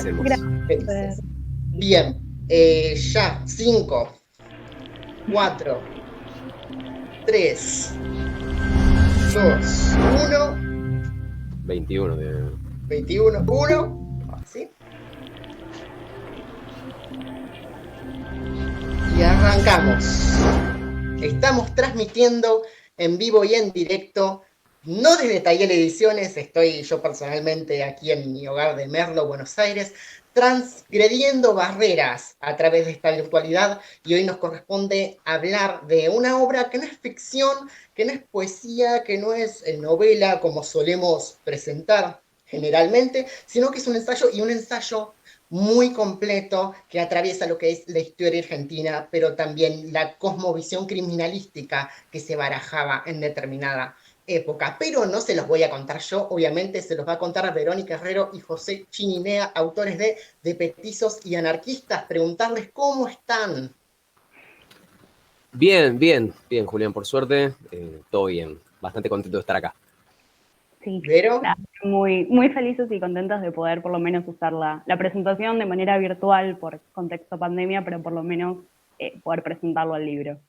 Empecemos. Felices. Bien, ya, 5, 4, 3, 2, 1, 21. 21, 1, ¿sí? Y arrancamos. Estamos transmitiendo en vivo y en directo, no desde Tayel Ediciones, estoy yo personalmente aquí en mi hogar de Merlo, Buenos Aires, transgrediendo barreras a través de esta virtualidad, y hoy nos corresponde hablar de una obra que no es ficción, que no es poesía, que no es novela como solemos presentar generalmente, sino que es un ensayo, y un ensayo muy completo que atraviesa lo que es la historia argentina, pero también la cosmovisión criminalística que se barajaba en determinada época. Pero no se los voy a contar yo, obviamente se los va a contar Verónica Herrero y José Chininea, autores de Petizos y Anarquistas. Preguntarles cómo están. Bien, bien, bien, Julián, por suerte, todo bien. Bastante contento de estar acá. Sí, ¿Vero? muy, muy felices y contentos de poder por lo menos usar la presentación de manera virtual por contexto pandemia, pero por lo menos poder presentarlo al libro.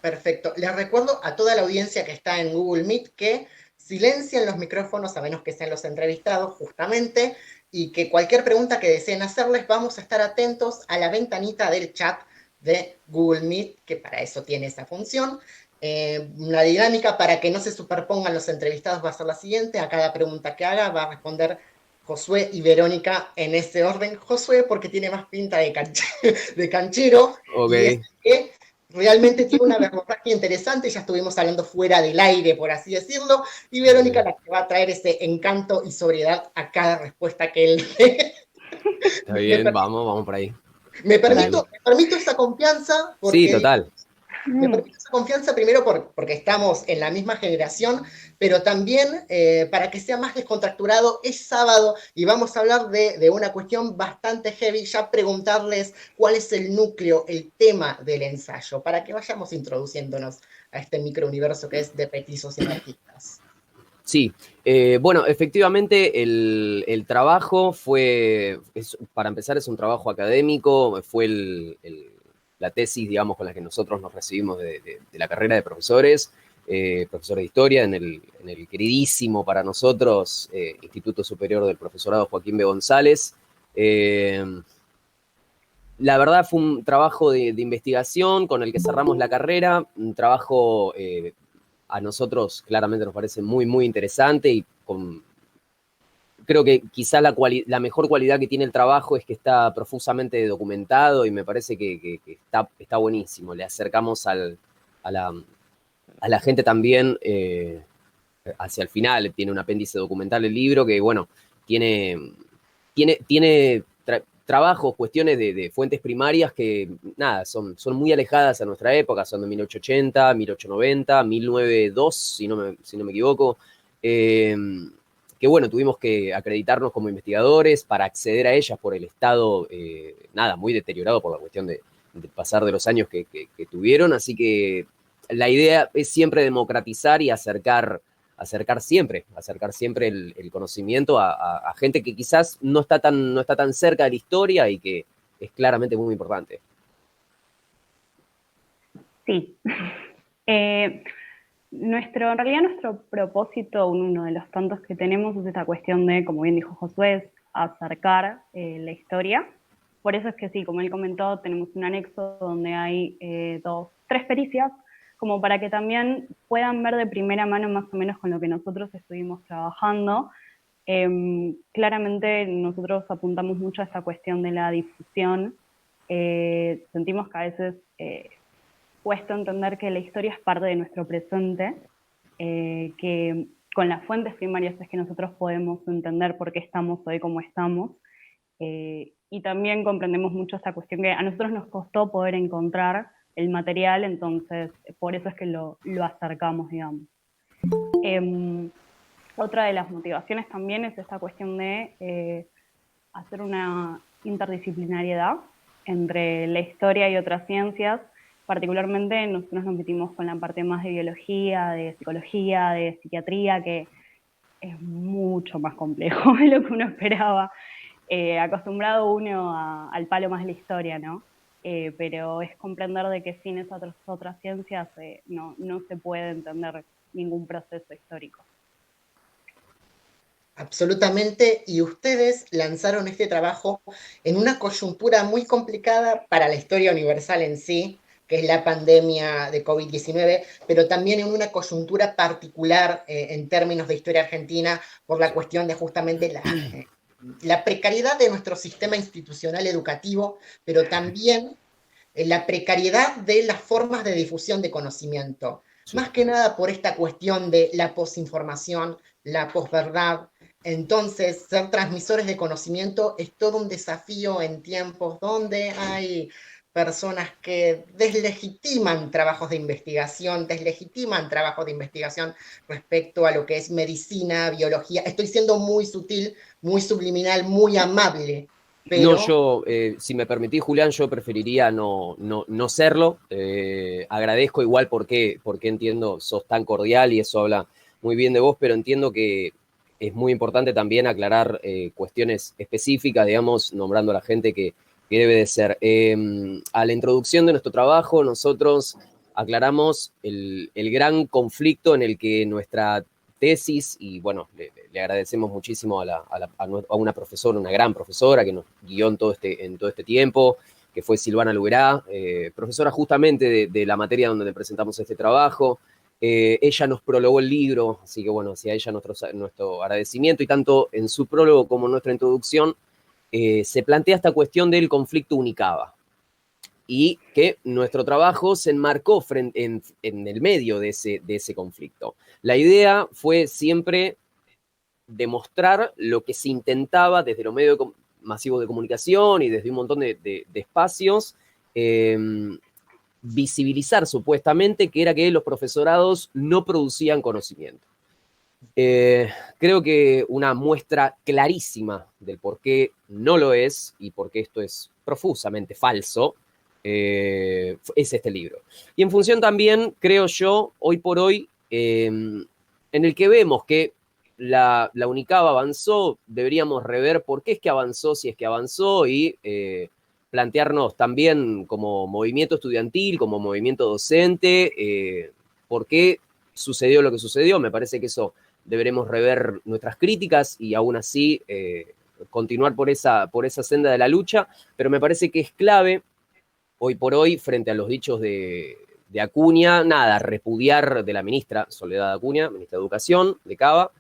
Perfecto. Les recuerdo a toda la audiencia que está en Google Meet que silencien los micrófonos a menos que sean los entrevistados, justamente, y que cualquier pregunta que deseen hacerles, vamos a estar atentos a la ventanita del chat de Google Meet, que para eso tiene esa función. La dinámica para que no se superpongan los entrevistados va a ser la siguiente: a cada pregunta que haga va a responder Josué y Verónica en ese orden. Josué porque tiene más pinta de canchero, Ok. y es que realmente tiene una verborragia interesante, ya estuvimos hablando fuera del aire, por así decirlo, y Verónica la que va a traer ese encanto y sobriedad a cada respuesta que él dé. Está bien, vamos por ahí. Me permito esa confianza Sí, porque total. me permito esa confianza primero porque estamos en la misma generación, pero también para que sea más descontracturado. Es sábado y vamos a hablar de una cuestión bastante heavy, ya preguntarles cuál es el núcleo, el tema del ensayo, para que vayamos introduciéndonos a este microuniverso que es de Petizos y Anarquistas. Sí, bueno, efectivamente el trabajo para empezar, es un trabajo académico, fue la tesis, digamos, con la que nosotros nos recibimos de la carrera de profesores, profesor de historia en el queridísimo para nosotros Instituto Superior del Profesorado Joaquín B. González. La verdad fue un trabajo de investigación con el que cerramos la carrera, un trabajo a nosotros claramente nos parece muy, muy interesante y creo que quizá la mejor cualidad que tiene el trabajo es que está profusamente documentado y me parece que está buenísimo. Le acercamos a la gente también hacia el final. Tiene un apéndice documental el libro que, bueno, tiene trabajos, cuestiones de fuentes primarias que, nada, son muy alejadas a nuestra época, son de 1880, 1890, 1902, si no me equivoco. Que bueno, tuvimos que acreditarnos como investigadores para acceder a ellas por el estado, nada, muy deteriorado por la cuestión de pasar de los años que tuvieron, así que la idea es siempre democratizar y acercar siempre el conocimiento a gente que quizás no está tan cerca de la historia y que es claramente muy importante. Sí. En realidad nuestro propósito, uno de los tantos que tenemos, es esta cuestión de, como bien dijo Josué, es acercar la historia. Por eso es que sí, como él comentó, tenemos un anexo donde hay tres pericias, como para que también puedan ver de primera mano más o menos con lo que nosotros estuvimos trabajando. Claramente nosotros apuntamos mucho a esta cuestión de la difusión. Sentimos que a veces cuesta entender que la historia es parte de nuestro presente, que con las fuentes primarias es que nosotros podemos entender por qué estamos hoy como estamos, y también comprendemos mucho esta cuestión que a nosotros nos costó poder encontrar el material, entonces por eso es que lo acercamos, digamos. Otra de las motivaciones también es esta cuestión de hacer una interdisciplinariedad entre la historia y otras ciencias. Particularmente nosotros nos metimos con la parte más de biología, de psicología, de psiquiatría, que es mucho más complejo de lo que uno esperaba. Acostumbrado uno al palo más de la historia, ¿no? Pero es comprender de que sin esas otras ciencias no se puede entender ningún proceso histórico. Absolutamente, y ustedes lanzaron este trabajo en una coyuntura muy complicada para la historia universal en sí, que es la pandemia de COVID-19, pero también en una coyuntura particular en términos de historia argentina por la cuestión de justamente la precariedad de nuestro sistema institucional educativo, pero también la precariedad de las formas de difusión de conocimiento. Sí. Más que nada por esta cuestión de la posinformación, la posverdad. Entonces, ser transmisores de conocimiento es todo un desafío en tiempos donde hay personas que deslegitiman trabajos de investigación respecto a lo que es medicina, biología. Estoy siendo muy sutil, muy subliminal, muy amable, No, pero yo, si me permitís, Julián, yo preferiría no serlo. Agradezco igual porque entiendo, sos tan cordial y eso habla muy bien de vos, pero entiendo que es muy importante también aclarar cuestiones específicas, digamos, nombrando a la gente que debe de ser. A la introducción de nuestro trabajo, nosotros aclaramos el gran conflicto en el que nuestra tesis, y bueno, le agradecemos muchísimo a una profesora, una gran profesora que nos guió en todo este tiempo, que fue Silvana Luberá, profesora justamente de la materia donde le presentamos este trabajo. Ella nos prologó el libro, así que bueno, hacia ella nuestro agradecimiento, y tanto en su prólogo como en nuestra introducción se plantea esta cuestión del conflicto Unicaba, y que nuestro trabajo se enmarcó en el medio de ese conflicto. La idea fue siempre demostrar lo que se intentaba desde los medios masivos de comunicación y desde un montón de espacios, eh, visibilizar supuestamente, que era que los profesorados no producían conocimiento. Creo que una muestra clarísima del por qué no lo es y por qué esto es profusamente falso es este libro. Y en función también, creo yo, hoy por hoy, en el que vemos que la Unicaba avanzó, deberíamos rever por qué es que avanzó, si es que avanzó, y plantearnos también como movimiento estudiantil, como movimiento docente, por qué sucedió lo que sucedió. Me parece que eso deberemos rever nuestras críticas y aún así continuar por esa senda de la lucha, pero me parece que es clave hoy por hoy, frente a los dichos de Acuña, nada, repudiar de la ministra Soledad Acuña, ministra de Educación, de Cava,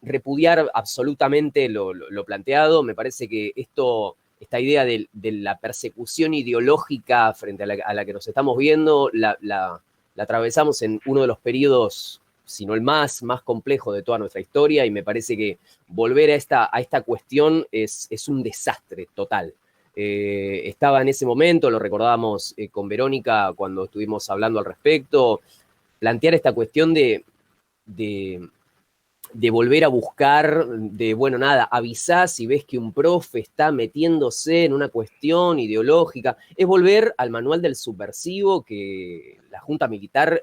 repudiar absolutamente lo planteado. Me parece que esta idea de la persecución ideológica frente a la que nos estamos viendo, la atravesamos en uno de los periodos, si no el más complejo de toda nuestra historia, y me parece que volver a esta cuestión es un desastre total. Estaba en ese momento, lo recordábamos con cuando estuvimos hablando al respecto, plantear esta cuestión de volver a buscar, bueno, nada, avisar si ves que un profe está metiéndose en una cuestión ideológica, es volver al manual del subversivo que la Junta Militar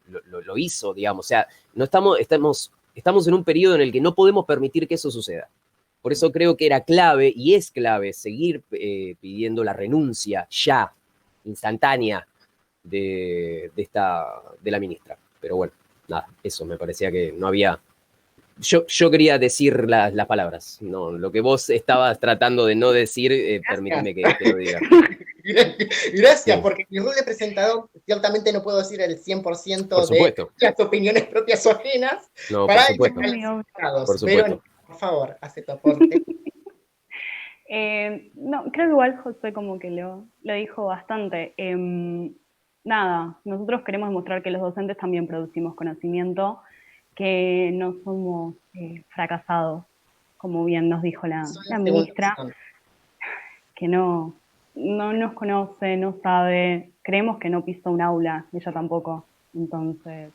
lo hizo, digamos. O sea, no estamos en un periodo en el que no podemos permitir que eso suceda. Por eso creo que era clave y es clave seguir pidiendo la renuncia ya, instantánea, de la ministra. Pero bueno, nada, eso me parecía que no había. Yo quería decir las palabras, no, lo que vos estabas tratando de no decir, permíteme que lo diga. Gracias, Sí. porque mi rol de presentador ciertamente no puedo decir el 100% Por de supuesto. las opiniones propias o ajenas No, para por supuesto. Por pero supuesto. por favor, hace tu aporte. No, creo que igual José como que lo dijo bastante. Nada, nosotros queremos demostrar que los docentes también producimos conocimiento, que no somos fracasados, como bien nos dijo la ministra, que no nos conoce, no sabe, creemos que no pisó un aula, ella tampoco. Entonces,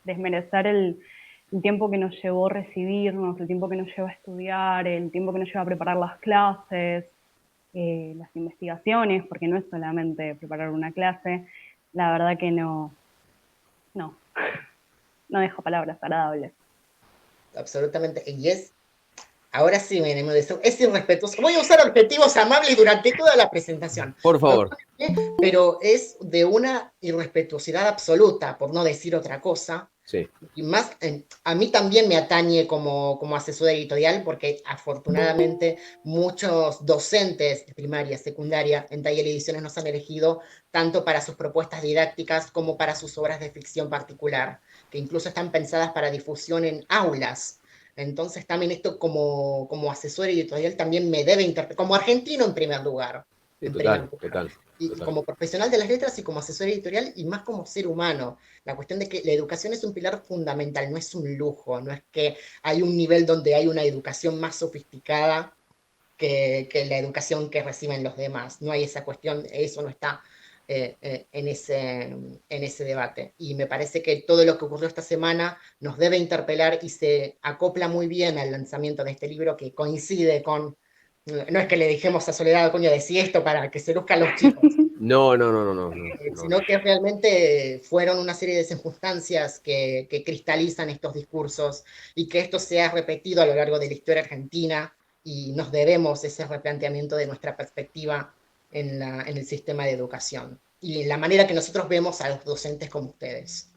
desmerecer el tiempo que nos llevó a recibirnos, el tiempo que nos lleva a estudiar, el tiempo que nos lleva a preparar las clases, las investigaciones, porque no es solamente preparar una clase, la verdad que no dejo palabras agradables. Absolutamente, y es Ahora sí, es irrespetuoso. Voy a usar adjetivos amables durante toda la presentación. Por favor. Pero es de una irrespetuosidad absoluta, por no decir otra cosa. Sí. Y más, a mí también me atañe como asesor editorial, porque afortunadamente muchos docentes de primaria, secundaria, en Taller Ediciones nos han elegido tanto para sus propuestas didácticas como para sus obras de ficción particular, que incluso están pensadas para difusión en aulas. Entonces también esto como asesor editorial también me debe interpretar, como argentino en primer lugar. Sí, total. Y como profesional de las letras y como asesor editorial y más como ser humano. La cuestión de que la educación es un pilar fundamental, no es un lujo, no es que hay un nivel donde hay una educación más sofisticada que la educación que reciben los demás. No hay esa cuestión, eso no está en ese debate. Y me parece que todo lo que ocurrió esta semana nos debe interpelar y se acopla muy bien al lanzamiento de este libro que coincide con. No es que le dijimos a Soledad, coño, decí esto para que se luzcan los chicos. No. Sino que realmente fueron una serie de circunstancias que cristalizan estos discursos y que esto se ha repetido a lo largo de la historia argentina y nos debemos ese replanteamiento de nuestra perspectiva en el sistema de educación y la manera que nosotros vemos a los docentes como ustedes.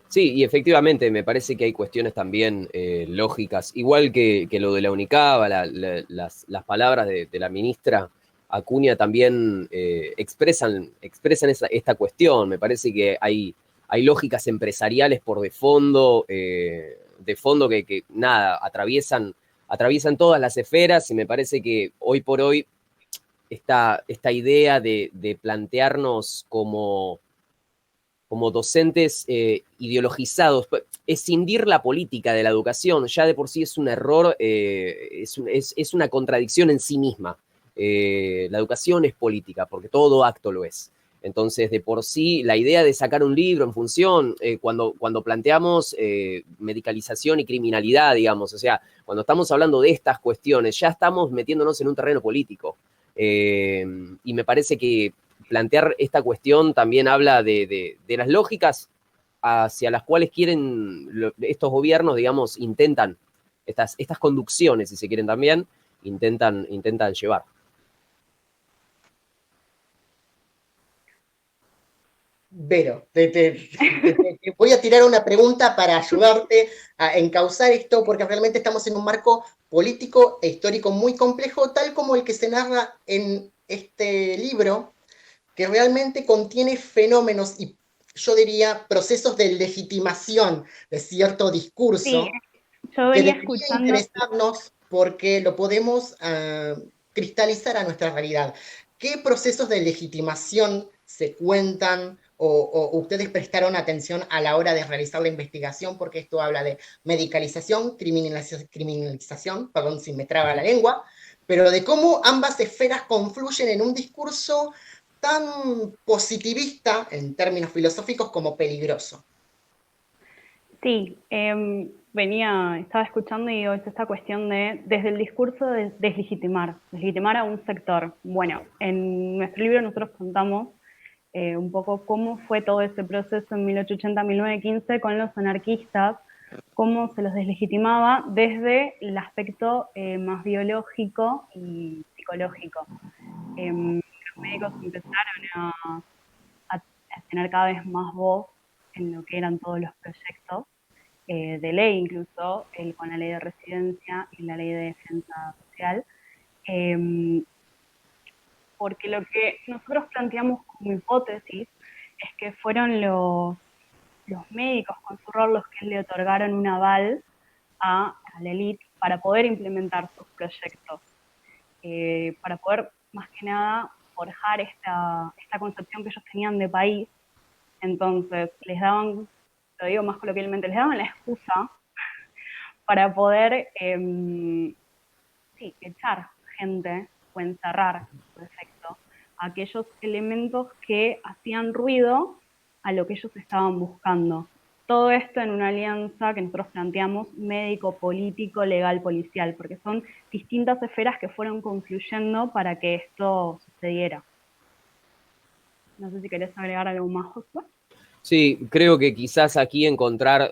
Sí, y efectivamente me parece que hay cuestiones también lógicas, igual que lo de la UNICABA, las palabras de la ministra Acuña también expresan esta cuestión. Me parece que hay lógicas empresariales por de fondo que nada, atraviesan todas las esferas, y me parece que hoy por hoy esta idea de plantearnos como docentes ideologizados, escindir la política de la educación ya de por sí es un error, es una contradicción en sí misma. La educación es política, porque todo acto lo es. Entonces, de por sí, la idea de sacar un libro en función, cuando planteamos medicalización y criminalidad, digamos, o sea, cuando estamos hablando de estas cuestiones, ya estamos metiéndonos en un terreno político. Y me parece que plantear esta cuestión también habla de las lógicas hacia las cuales estos gobiernos, digamos, intentan, estas conducciones, si se quieren también, intentan llevar. Vero, te voy a tirar una pregunta para ayudarte a encauzar esto, porque realmente estamos en un marco político e histórico muy complejo, tal como el que se narra en este libro, que realmente contiene fenómenos y yo diría procesos de legitimación de cierto discurso, Sí, yo que venía debería escuchando. interesarnos porque lo podemos cristalizar a nuestra realidad. ¿Qué procesos de legitimación se cuentan o ustedes prestaron atención a la hora de realizar la investigación? Porque esto habla de medicalización, criminalización, perdón si me traba la lengua, pero de cómo ambas esferas confluyen en un discurso tan positivista en términos filosóficos como peligroso. Sí, estaba escuchando y digo, es esta cuestión desde el discurso de deslegitimar a un sector. Bueno, en nuestro libro nosotros contamos un poco cómo fue todo ese proceso en 1880-1915 con los anarquistas, cómo se los deslegitimaba desde el aspecto más biológico y psicológico. Los médicos empezaron a tener cada vez más voz en lo que eran todos los proyectos de ley, incluso con la ley de residencia y la ley de defensa social, porque lo que nosotros planteamos como hipótesis es que fueron los médicos con su rol los que le otorgaron un aval a la élite para poder implementar sus proyectos, para poder más que nada forjar esta concepción que ellos tenían de país. Entonces les daban, lo digo más coloquialmente, les daban la excusa para poder echar gente o encerrar, por efecto, aquellos elementos que hacían ruido a lo que ellos estaban buscando. Todo esto en una alianza que nosotros planteamos médico, político, legal, policial, porque son distintas esferas que fueron confluyendo para que esto sucediera. No sé si querés agregar algo más, Josué. Sí, creo que quizás aquí encontrar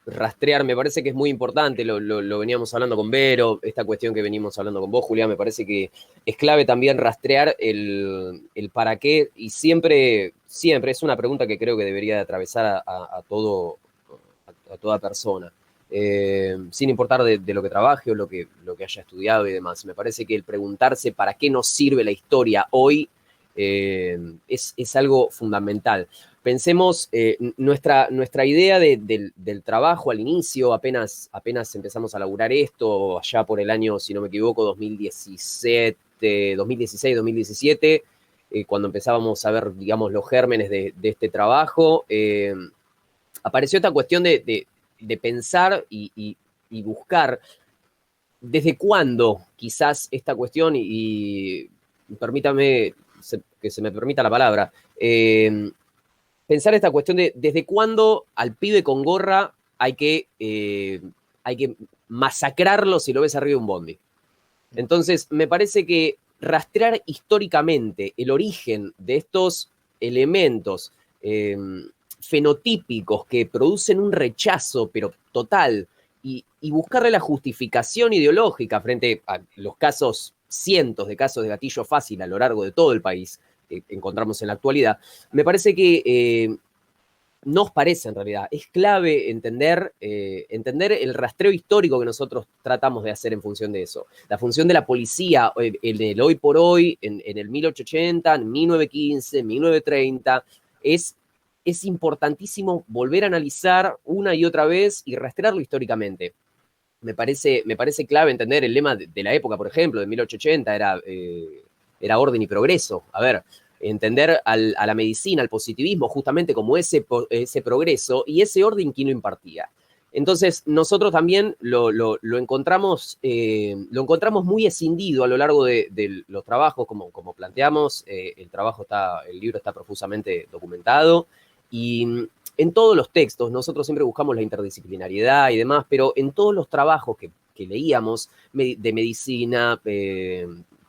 rastrear, me parece que es muy importante, lo veníamos hablando con Vero, esta cuestión que venimos hablando con vos, Julián, me parece que es clave también rastrear el para qué, y siempre es una pregunta que creo que debería de atravesar a toda persona. Sin importar de lo que trabaje o lo que haya estudiado y demás. Me parece que el preguntarse para qué nos sirve la historia hoy es algo fundamental. Pensemos, nuestra idea del trabajo al inicio, apenas empezamos a laburar esto, allá por el año, si no me equivoco, 2017, 2016, 2017, cuando empezábamos a ver, digamos, los gérmenes de este trabajo, apareció esta cuestión de pensar y buscar desde cuándo quizás esta cuestión, y permítame que se me permita la palabra, pensar esta cuestión de desde cuándo al pibe con gorra hay que masacrarlo si lo ves arriba de un bondi. Entonces, me parece que rastrear históricamente el origen de estos elementos fenotípicos que producen un rechazo, pero total, y buscarle la justificación ideológica frente a los casos, cientos de casos de gatillo fácil a lo largo de todo el país que encontramos en la actualidad, me parece que nos parece en realidad, es clave entender el rastreo histórico que nosotros tratamos de hacer en función de eso. La función de la policía en el hoy por hoy, en el 1880, en 1915, 1930, es importantísimo volver a analizar una y otra vez y rastrearlo históricamente. Me parece clave entender el lema de la época, por ejemplo, de 1880, era orden y progreso. A ver, entender a la medicina, al positivismo, justamente como ese progreso y ese orden que lo impartía. Entonces, nosotros también lo encontramos muy escindido a lo largo de los trabajos, como planteamos. El libro está profusamente documentado, y en todos los textos, nosotros siempre buscamos la interdisciplinariedad y demás, pero en todos los trabajos que leíamos de medicina,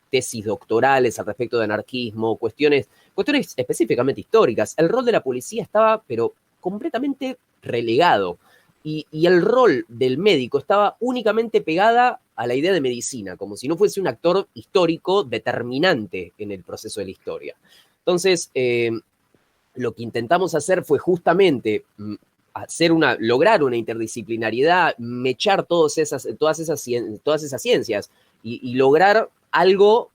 tesis doctorales al respecto de anarquismo, cuestiones específicamente históricas, el rol de la policía estaba, pero completamente relegado. Y el rol del médico estaba únicamente pegada a la idea de medicina, como si no fuese un actor histórico determinante en el proceso de la historia. Entonces, lo que intentamos hacer fue justamente lograr una interdisciplinariedad, mechar todas esas ciencias y lograr algo,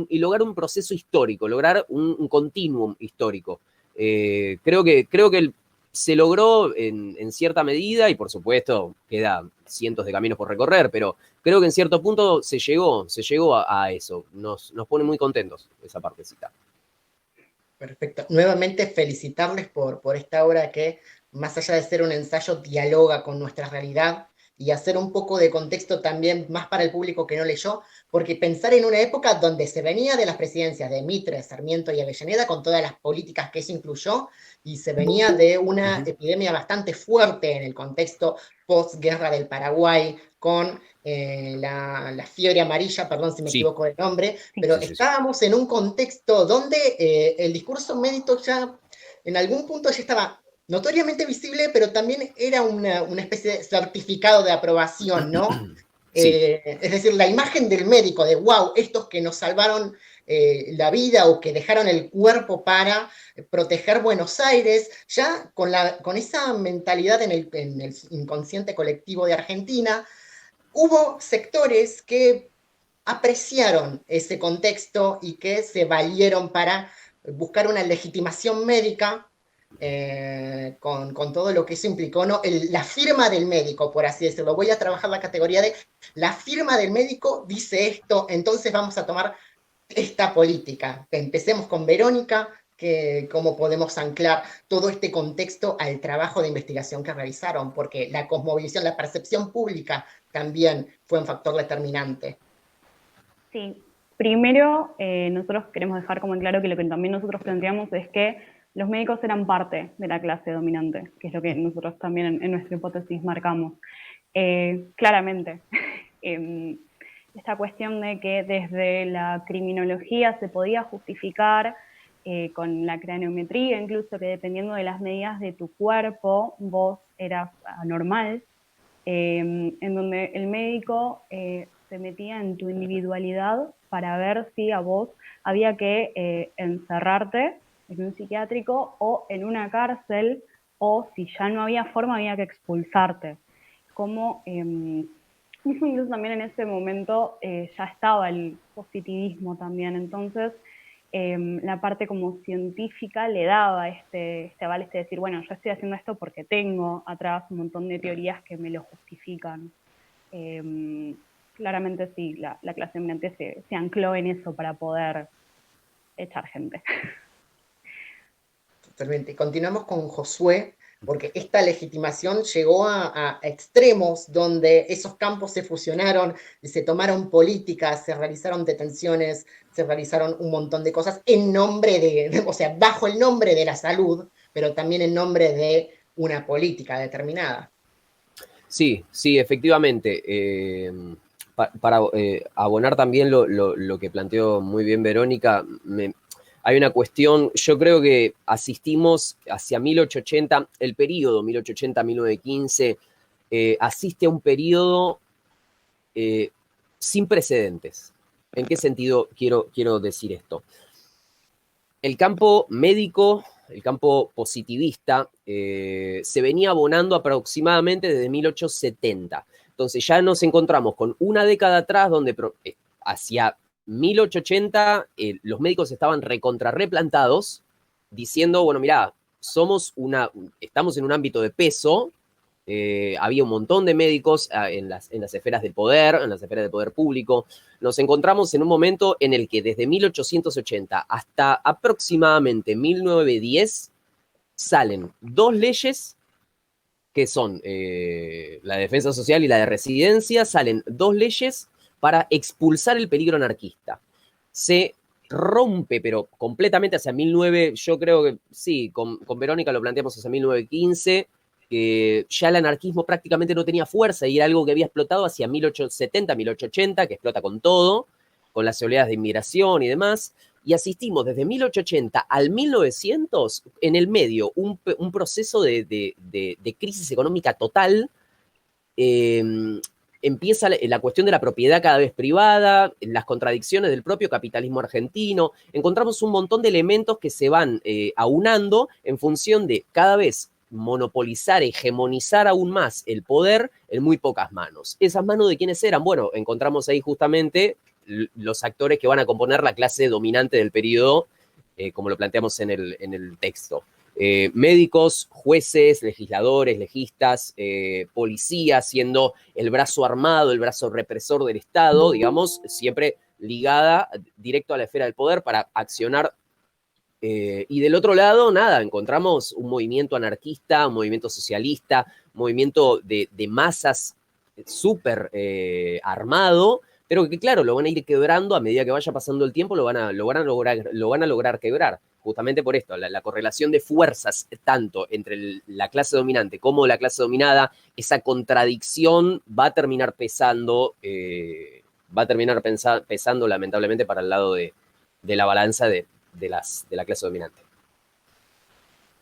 y lograr un proceso histórico, lograr un continuum histórico. Creo que se logró en cierta medida, y por supuesto queda cientos de caminos por recorrer, pero creo que en cierto punto se llegó a eso. Nos pone muy contentos esa partecita. Perfecto. Nuevamente felicitarles por esta obra que, más allá de ser un ensayo, dialoga con nuestra realidad y hacer un poco de contexto también más para el público que no leyó, porque pensar en una época donde se venía de las presidencias de Mitre, Sarmiento y Avellaneda, con todas las políticas que eso incluyó, y se venía de una epidemia bastante fuerte en el contexto postguerra del Paraguay, con la fiebre amarilla, perdón si me equivoco del nombre, pero estábamos en un contexto donde el discurso médico ya en algún punto ya estaba notoriamente visible, pero también era una especie de certificado de aprobación, ¿no? Es decir, la imagen del médico, de wow, estos que nos salvaron la vida o que dejaron el cuerpo para proteger Buenos Aires, ya con esa mentalidad en el inconsciente colectivo de Argentina, hubo sectores que apreciaron ese contexto y que se valieron para buscar una legitimación médica con todo lo que eso implicó, ¿no? La firma del médico, por así decirlo. Voy a trabajar la categoría de la firma del médico dice esto, entonces vamos a tomar esta política. Empecemos con Verónica, que cómo podemos anclar todo este contexto al trabajo de investigación que realizaron, porque la cosmovisión, la percepción pública también fue un factor determinante. Sí, primero nosotros queremos dejar como en claro que lo que también nosotros planteamos es que los médicos eran parte de la clase dominante, que es lo que nosotros también en nuestra hipótesis marcamos. Claramente, esta cuestión de que desde la criminología se podía justificar con la craneometría, incluso que dependiendo de las medidas de tu cuerpo, vos era anormal, en donde el médico se metía en tu individualidad para ver si a vos había que encerrarte en un psiquiátrico o en una cárcel, o si ya no había forma había que expulsarte. Como incluso también en ese momento ya estaba el positivismo también, entonces la parte como científica le daba este aval, este decir, bueno, yo estoy haciendo esto porque tengo atrás un montón de teorías que me lo justifican. Claramente sí, la clase dominante se ancló en eso para poder echar gente. Totalmente. Continuamos con Josué, porque esta legitimación llegó a extremos donde esos campos se fusionaron y se tomaron políticas, se realizaron detenciones, se realizaron un montón de cosas en nombre o sea, bajo el nombre de la salud, pero también en nombre de una política determinada. Sí, sí, efectivamente. Para abonar también lo que planteó muy bien Verónica, hay una cuestión, yo creo que asistimos hacia 1880, el periodo 1880-1915, asiste a un periodo sin precedentes. ¿En qué sentido quiero decir esto? El campo médico, el campo positivista, se venía abonando aproximadamente desde 1870. Entonces ya nos encontramos con una década atrás donde hacia 1880 los médicos estaban recontrarreplantados diciendo, bueno, mirá, estamos en un ámbito de peso, había un montón de médicos en las esferas del poder, en las esferas del poder público. Nos encontramos en un momento en el que desde 1880 hasta aproximadamente 1910 salen dos leyes que son la de defensa social y la de residencia, salen dos leyes para expulsar el peligro anarquista. Se rompe, pero completamente hacia 19, yo creo que sí, con Verónica lo planteamos hacia 1915, que ya el anarquismo prácticamente no tenía fuerza y era algo que había explotado hacia 1870, 1880, que explota con todo, con las oleadas de inmigración y demás, y asistimos desde 1880 al 1900, en el medio, un proceso de crisis económica total. Empieza la cuestión de la propiedad cada vez privada, las contradicciones del propio capitalismo argentino. Encontramos un montón de elementos que se van aunando en función de cada vez monopolizar, hegemonizar aún más el poder en muy pocas manos. ¿Esas manos de quiénes eran? Bueno, encontramos ahí justamente los actores que van a componer la clase dominante del periodo, como lo planteamos en el texto. Médicos, jueces, legisladores, legistas, policías, siendo el brazo armado, el brazo represor del Estado, digamos, siempre ligada directo a la esfera del poder para accionar. Y del otro lado, nada, encontramos un movimiento anarquista, un movimiento socialista, un movimiento de masas súper armado, pero que claro, lo van a ir quebrando a medida que vaya pasando el tiempo, lo van a lograr quebrar, justamente por esto, la correlación de fuerzas tanto entre la clase dominante como la clase dominada, esa contradicción va a terminar pesando, pesando lamentablemente para el lado de la balanza de la clase dominante.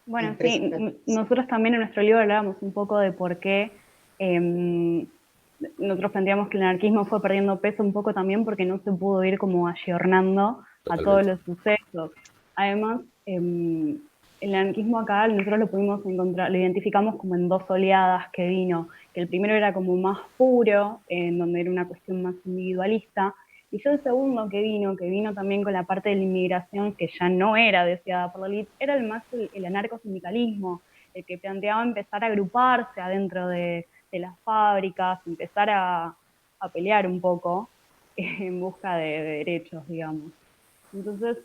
Bueno, sí, nosotros también en nuestro libro hablábamos un poco de por qué nosotros planteamos que el anarquismo fue perdiendo peso un poco también porque no se pudo ir como ayornando a todos los sucesos. Además, el anarquismo acá nosotros lo pudimos encontrar, lo identificamos como en dos oleadas que vino, que el primero era como más puro, en donde era una cuestión más individualista, y yo el segundo que vino también con la parte de la inmigración, que ya no era deseada por la élite, era el anarcosindicalismo, el que planteaba empezar a agruparse adentro de las fábricas, empezar a pelear un poco en busca de derechos, digamos. Entonces,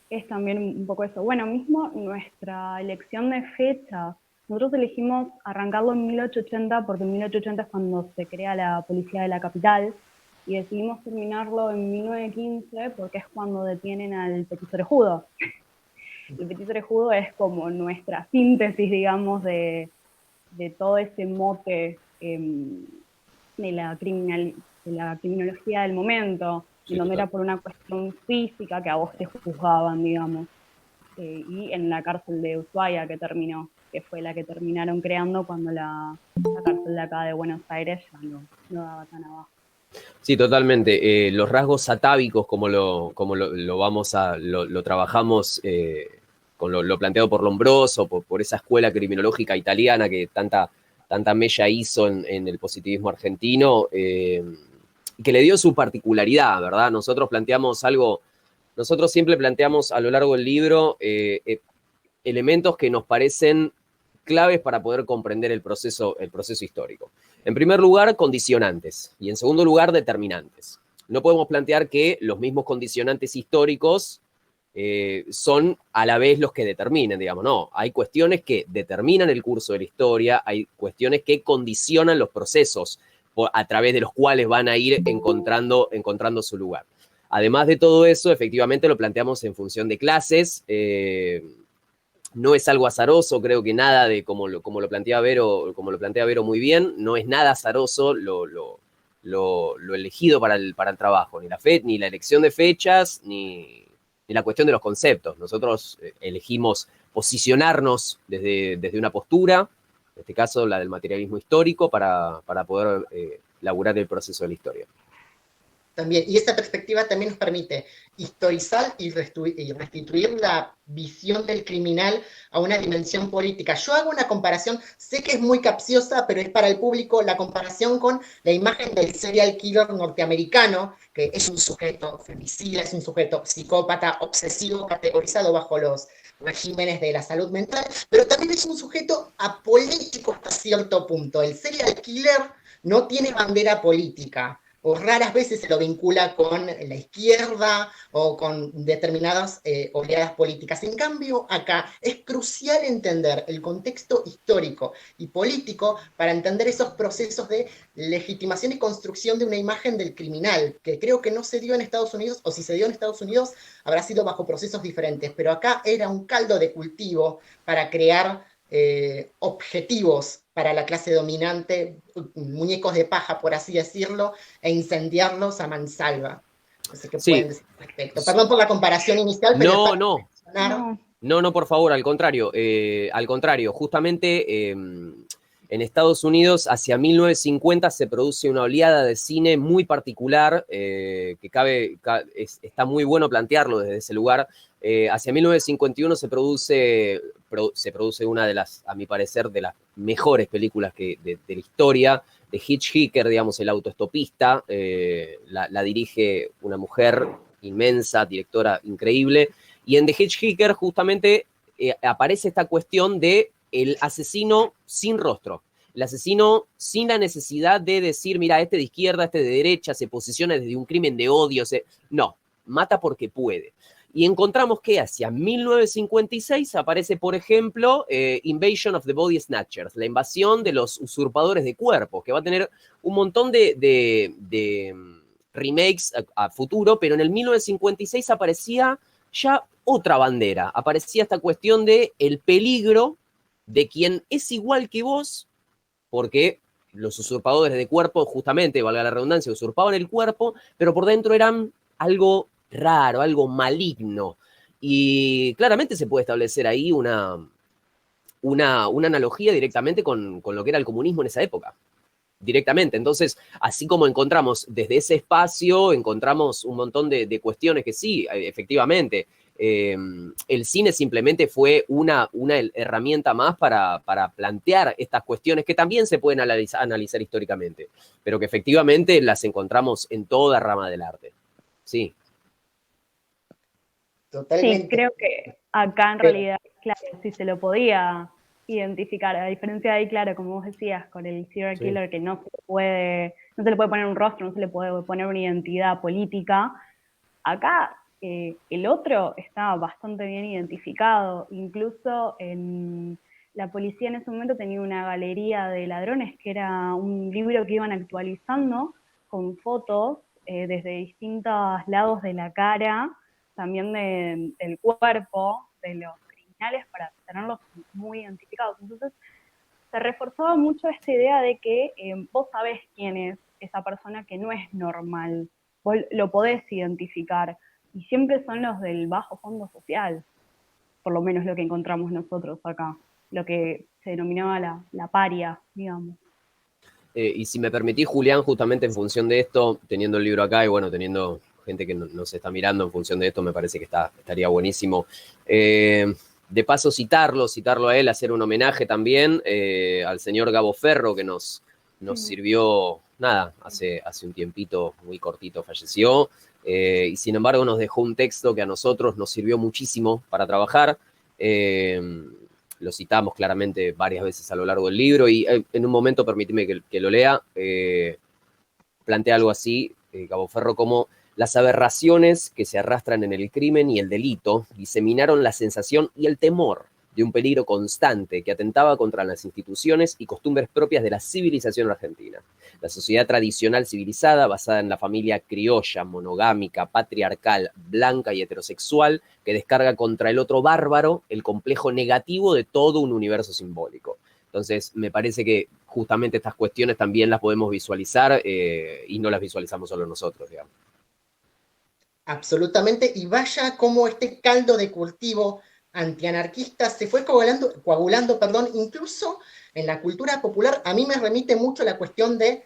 es también un poco eso. Bueno, mismo nuestra elección de fechas, nosotros elegimos arrancarlo en 1880 porque en 1880 es cuando se crea la policía de la capital, y decidimos terminarlo en 1915 porque es cuando detienen al Petit Orejudo. El Petit Orejudo es como nuestra síntesis, digamos, de todo ese mote de la criminología del momento, sí, donde era por una cuestión física que a vos te juzgaban, digamos, y en la cárcel de Ushuaia que terminó. que fue la que terminaron creando cuando la cárcel de acá de Buenos Aires ya no daba tan abajo. Sí, totalmente. Los rasgos atávicos, como lo vamos lo trabajamos con lo planteado por Lombroso, por esa escuela criminológica italiana que tanta mella hizo en el positivismo argentino, que le dio su particularidad, ¿verdad? Nosotros siempre planteamos a lo largo del libro elementos que nos parecen claves para poder comprender el proceso histórico. En primer lugar, condicionantes, y en segundo lugar, determinantes. No podemos plantear que los mismos condicionantes históricos son a la vez los que determinan, digamos, no, hay cuestiones que determinan el curso de la historia, hay cuestiones que condicionan los procesos a través de los cuales van a ir encontrando su lugar. Además de todo eso, efectivamente lo planteamos en función de clases, no es algo azaroso, creo que nada de como lo plantea Vero muy bien, no es nada azaroso lo elegido para el trabajo, ni la elección de fechas, ni la cuestión de los conceptos. Nosotros elegimos posicionarnos desde una postura, en este caso la del materialismo histórico, para poder laburar el proceso de la historia. También, y esta perspectiva también nos permite historizar y restituir la visión del criminal a una dimensión política. Yo hago una comparación, sé que es muy capciosa, pero es para el público, la comparación con la imagen del serial killer norteamericano, que es un sujeto femicida, es un sujeto psicópata, obsesivo, categorizado bajo los regímenes de la salud mental, pero también es un sujeto apolítico hasta cierto punto. El serial killer no tiene bandera política, o raras veces se lo vincula con la izquierda o con determinadas oleadas políticas. En cambio, acá es crucial entender el contexto histórico y político para entender esos procesos de legitimación y construcción de una imagen del criminal, que creo que no se dio en Estados Unidos, o si se dio en Estados Unidos, habrá sido bajo procesos diferentes, pero acá era un caldo de cultivo para crear objetivos para la clase dominante, muñecos de paja, por así decirlo, e incendiarlos a mansalva. No sé qué pueden decir al respecto. Perdón por la comparación inicial, pero No, por favor, al contrario, justamente en Estados Unidos hacia 1950 se produce una oleada de cine muy particular, que está muy bueno plantearlo desde ese lugar. Hacia 1951 se produce una de las, a mi parecer, de las mejores películas de la historia, de Hitchhiker, digamos, el autoestopista. La dirige una mujer inmensa, directora increíble. Y en The Hitchhiker justamente aparece esta cuestión de el asesino sin rostro. El asesino sin la necesidad de decir, mira, este de izquierda, este de derecha, se posiciona desde un crimen de odio. No, mata porque puede. Y encontramos que hacia 1956 aparece, por ejemplo, Invasion of the Body Snatchers, la invasión de los usurpadores de cuerpos, que va a tener un montón de remakes a futuro, pero en el 1956 aparecía ya otra bandera, aparecía esta cuestión de el peligro de quien es igual que vos, porque los usurpadores de cuerpo, justamente, valga la redundancia, usurpaban el cuerpo, pero por dentro eran algo raro, algo maligno. Y claramente se puede establecer ahí una analogía directamente con lo que era el comunismo en esa época. Directamente. Entonces, así como encontramos desde ese espacio, encontramos un montón de cuestiones que sí, efectivamente, el cine simplemente fue una herramienta más para plantear estas cuestiones que también se pueden analizar históricamente, pero que efectivamente las encontramos en toda rama del arte. Sí. Totalmente. Sí, creo que acá en realidad, claro, sí se lo podía identificar, a diferencia de ahí, claro, como vos decías, con el serial killer, que no se le puede poner un rostro, no se le puede poner una identidad política. Acá el otro está bastante bien identificado, incluso la policía en ese momento tenía una galería de ladrones, que era un libro que iban actualizando con fotos desde distintos lados de la cara, también del cuerpo de los criminales, para tenerlos muy identificados. Entonces se reforzaba mucho esta idea de que vos sabés quién es esa persona que no es normal, vos lo podés identificar, y siempre son los del bajo fondo social, por lo menos lo que encontramos nosotros acá. lo que se denominaba la paria, digamos. Y si me permitís, Julián, justamente en función de esto, teniendo el libro acá y bueno, teniendo gente que nos está mirando en función de esto, me parece que estaría buenísimo. De paso, citarlo a él, hacer un homenaje también al señor Gabo Ferro, que nos sirvió, nada, hace un tiempito muy cortito falleció, y sin embargo nos dejó un texto que a nosotros nos sirvió muchísimo para trabajar. Lo citamos claramente varias veces a lo largo del libro y en un momento, permíteme que lo lea, plantea algo así, Gabo Ferro, como las aberraciones que se arrastran en el crimen y el delito diseminaron la sensación y el temor de un peligro constante que atentaba contra las instituciones y costumbres propias de la civilización argentina. La sociedad tradicional civilizada, basada en la familia criolla, monogámica, patriarcal, blanca y heterosexual, que descarga contra el otro bárbaro el complejo negativo de todo un universo simbólico. Entonces, me parece que justamente estas cuestiones también las podemos visualizar y no las visualizamos solo nosotros, digamos. Absolutamente, y vaya como este caldo de cultivo antianarquista se fue coagulando, incluso en la cultura popular. A mí me remite mucho la cuestión de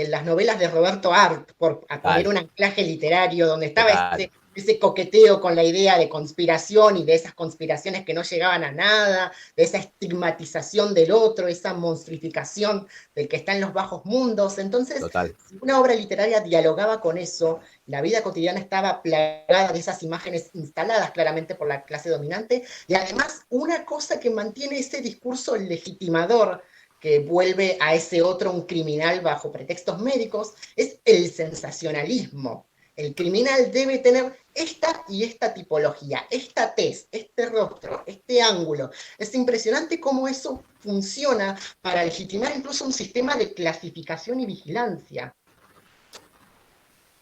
las novelas de Roberto Arlt, por poner un anclaje literario, donde estaba ese coqueteo con la idea de conspiración y de esas conspiraciones que no llegaban a nada, de esa estigmatización del otro, esa monstrificación del que está en los bajos mundos. Entonces, si una obra literaria dialogaba con eso, la vida cotidiana estaba plagada de esas imágenes instaladas claramente por la clase dominante, y además una cosa que mantiene ese discurso legitimador que vuelve a ese otro un criminal bajo pretextos médicos, es el sensacionalismo. El criminal debe tener esta y esta tipología, esta tez, este rostro, este ángulo. Es impresionante cómo eso funciona para legitimar incluso un sistema de clasificación y vigilancia.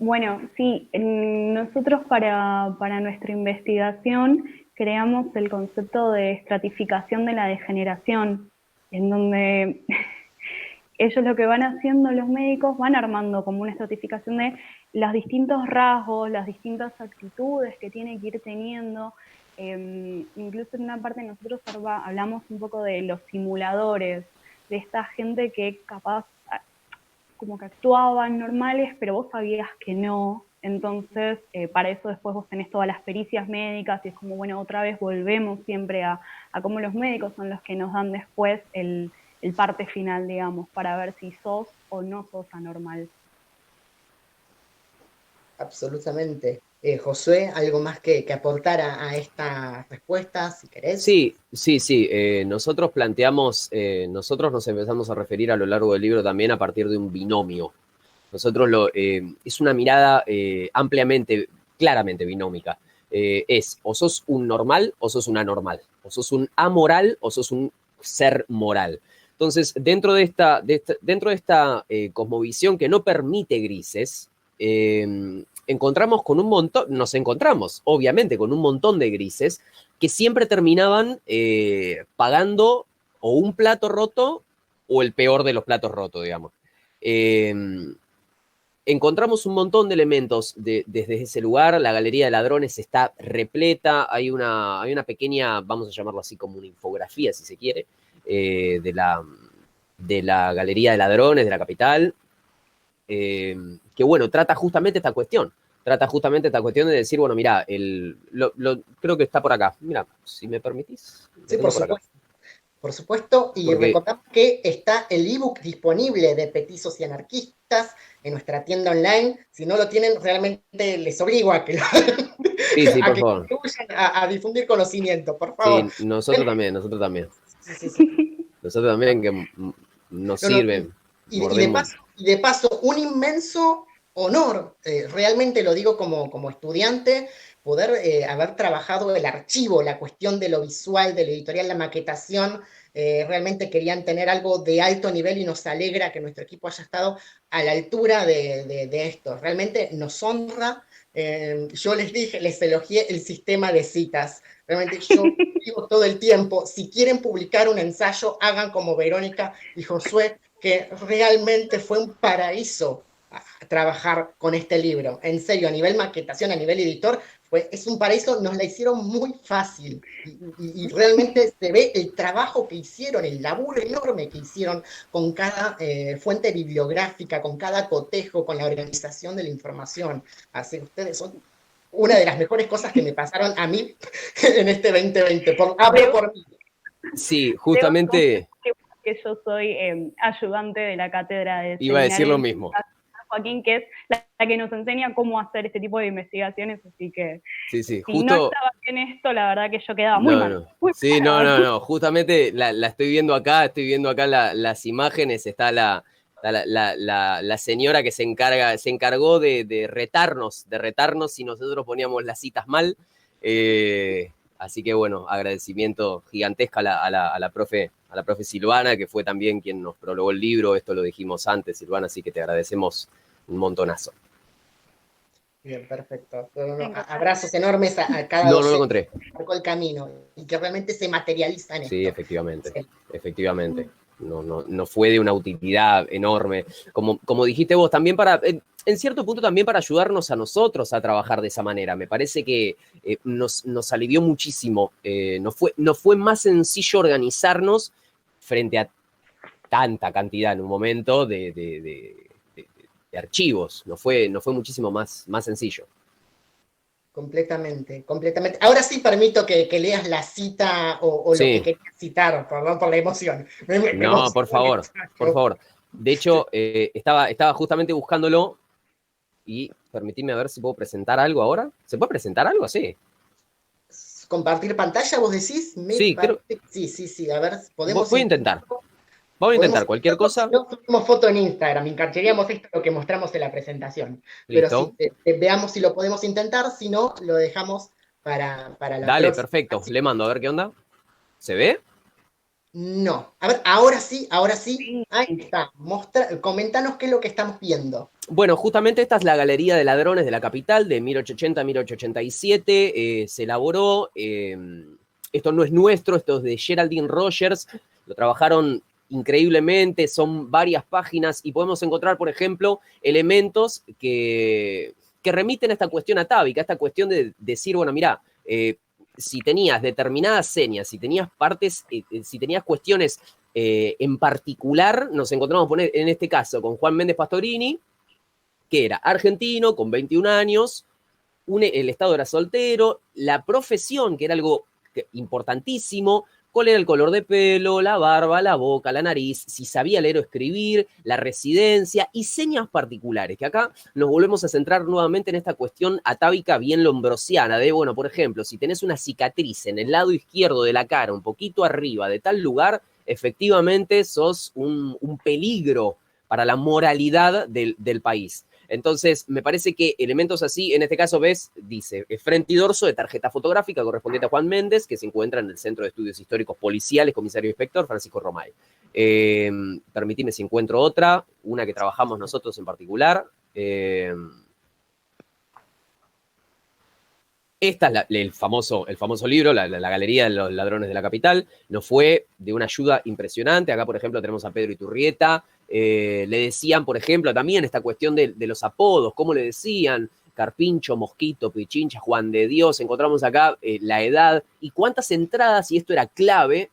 Bueno, sí, nosotros para nuestra investigación creamos el concepto de estratificación de la degeneración, en donde ellos lo que van haciendo, los médicos, van armando como una estratificación de los distintos rasgos, las distintas actitudes que tiene que ir teniendo. Incluso en una parte nosotros hablamos un poco de los simuladores, de esta gente que capaz como que actuaban normales, pero vos sabías que no. Entonces, para eso después vos tenés todas las pericias médicas y es como, bueno, otra vez volvemos siempre a cómo los médicos son los que nos dan después el parte final, digamos, para ver si sos o no sos anormal. Absolutamente. Josué, ¿algo más que aportar a esta respuesta, si querés? Sí. Nosotros planteamos, nosotros nos empezamos a referir a lo largo del libro también a partir de un binomio. Nosotros es una mirada ampliamente, claramente binómica. Es o sos un normal o sos un anormal, o sos un amoral o sos un ser moral. Entonces, dentro de esta cosmovisión que no permite grises, nos encontramos, obviamente, con un montón de grises que siempre terminaban pagando o un plato roto o el peor de los platos rotos, digamos. Encontramos un montón de elementos desde ese lugar. La Galería de Ladrones está repleta. Hay una pequeña, vamos a llamarlo así, como una infografía, si se quiere, de la Galería de Ladrones de la capital, que, bueno, trata justamente esta cuestión. De decir, bueno, mira, creo que está por acá. Mira, si me permitís. Sí, por supuesto. Por supuesto, y recordamos que está el ebook disponible de Petizos y Anarquistas en nuestra tienda online. Si no lo tienen, realmente les obligo a que lo contribuyan a difundir conocimiento, por favor. Sí, nosotros también. Sí. Nosotros también, que nos sirven. Y de paso, un inmenso honor, realmente lo digo como estudiante, poder haber trabajado el archivo, la cuestión de lo visual, de lo editorial, la maquetación. Realmente querían tener algo de alto nivel y nos alegra que nuestro equipo haya estado a la altura de esto. Realmente nos honra. Yo les elogié el sistema de citas. Realmente yo digo todo el tiempo, si quieren publicar un ensayo, hagan como Verónica y Josué, que realmente fue un paraíso a trabajar con este libro. En serio, a nivel maquetación, a nivel editor, es un paraíso, nos la hicieron muy fácil. Y realmente se ve el trabajo que hicieron, el laburo enorme que hicieron con cada fuente bibliográfica, con cada cotejo, con la organización de la información. Así que ustedes son una de las mejores cosas que me pasaron a mí en este 2020. Hablo por mí. Sí, justamente que yo soy ayudante de la cátedra de iba a decir lo seminario mismo. Joaquín, que es la que nos enseña cómo hacer este tipo de investigaciones, así que Sí, si justo... no estaba en esto, la verdad que yo quedaba muy No, mal. no. Muy Sí, mal. no. Justamente la estoy viendo acá las imágenes, está la señora que se encargó de retarnos si nosotros poníamos las citas mal. Así que bueno, agradecimiento gigantesco a la profe Silvana, que fue también quien nos prologó el libro. Esto lo dijimos antes, Silvana, así que te agradecemos un montonazo. Bien, perfecto. Abrazos enormes a cada No lo docente encontré. que marcó el camino y que realmente se materializa en Sí, esto. efectivamente. No fue de una utilidad enorme. Como dijiste vos, también en cierto punto también para ayudarnos a nosotros a trabajar de esa manera. Me parece que nos alivió muchísimo. Nos fue más sencillo organizarnos frente a tanta cantidad en un momento de archivos. Nos fue muchísimo más sencillo. Completamente, completamente. Ahora sí permito que leas la cita o lo que Sí, querías citar, perdón por la emoción. Me no, por emocioné. favor, por favor. De hecho, estaba justamente buscándolo y permitidme a ver si puedo presentar algo ahora. ¿Se puede presentar algo? Sí. ¿Compartir pantalla, vos decís? Me Sí, creo. parece. Sí. A ver, podemos Voy a intentar. intentarlo. Vamos a Podemos intentar cualquier intentarlo si cosa. no subimos foto en Instagram. Encargaríamos esto lo que mostramos en la presentación. Pero sí, Listo. veamos si lo podemos intentar. Si no, lo dejamos para la Dale, próxima. perfecto. Le mando a ver qué onda. ¿Se ve? No. A ver, ahora sí, ahora sí. Sí. Ahí está. Comentanos qué es lo que estamos viendo. Bueno, justamente esta es la Galería de Ladrones de la Capital de 1880 a 1887. Se elaboró. Esto no es nuestro, esto es de Geraldine Rogers. Lo trabajaron increíblemente, son varias páginas y podemos encontrar, por ejemplo, elementos que remiten a esta cuestión atávica, a esta cuestión de decir, bueno, mirá, si tenías determinadas señas, si tenías partes, si tenías cuestiones en particular, nos encontramos en este caso con Juan Méndez Pastorini, que era argentino, con 21 años, el Estado era soltero, la profesión, que era algo importantísimo, cuál era el color de pelo, la barba, la boca, la nariz, si sabía leer o escribir, la residencia y señas particulares, que acá nos volvemos a centrar nuevamente en esta cuestión atávica bien lombrosiana, de, bueno, por ejemplo, si tenés una cicatriz en el lado izquierdo de la cara, un poquito arriba de tal lugar, efectivamente sos un peligro para la moralidad del país. Entonces, me parece que elementos así, en este caso ves, dice, frente y dorso de tarjeta fotográfica correspondiente a Juan Méndez, que se encuentra en el Centro de Estudios Históricos Policiales, comisario inspector Francisco Romay. Permitime si encuentro otra, una que trabajamos nosotros en particular. Esta es el famoso libro, la Galería de los Ladrones de la Capital. Nos fue de una ayuda impresionante. Acá, por ejemplo, tenemos a Pedro Iturrieta. Le decían, por ejemplo, también esta cuestión de los apodos, cómo le decían, Carpincho, Mosquito, Pichincha, Juan de Dios. Encontramos acá la edad y cuántas entradas, y esto era clave,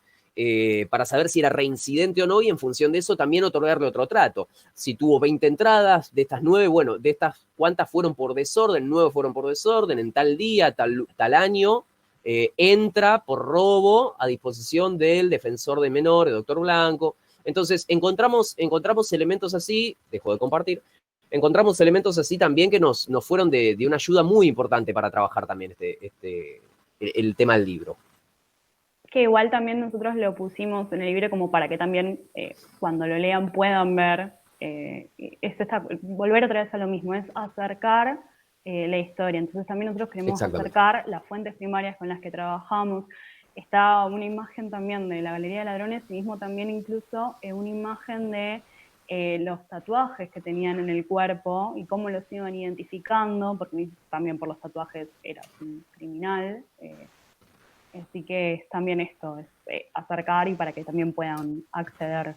para saber si era reincidente o no, y en función de eso también otorgarle otro trato. Si tuvo 20 entradas, de estas 9, bueno, de estas, ¿cuántas fueron por desorden? 9 fueron por desorden, en tal día, tal año, entra por robo a disposición del defensor de menores, doctor Blanco. Entonces, encontramos elementos así, dejo de compartir, encontramos elementos así también que nos fueron de una ayuda muy importante para trabajar también el tema del libro. Que igual también nosotros lo pusimos en el libro como para que también cuando lo lean puedan ver, volver otra vez a lo mismo, es acercar la historia. Entonces también nosotros queremos acercar las fuentes primarias con las que trabajamos. Está una imagen también de la Galería de Ladrones y mismo también incluso una imagen de los tatuajes que tenían en el cuerpo y cómo los iban identificando, porque también por los tatuajes era un criminal. Así que es también esto, es acercar y para que también puedan acceder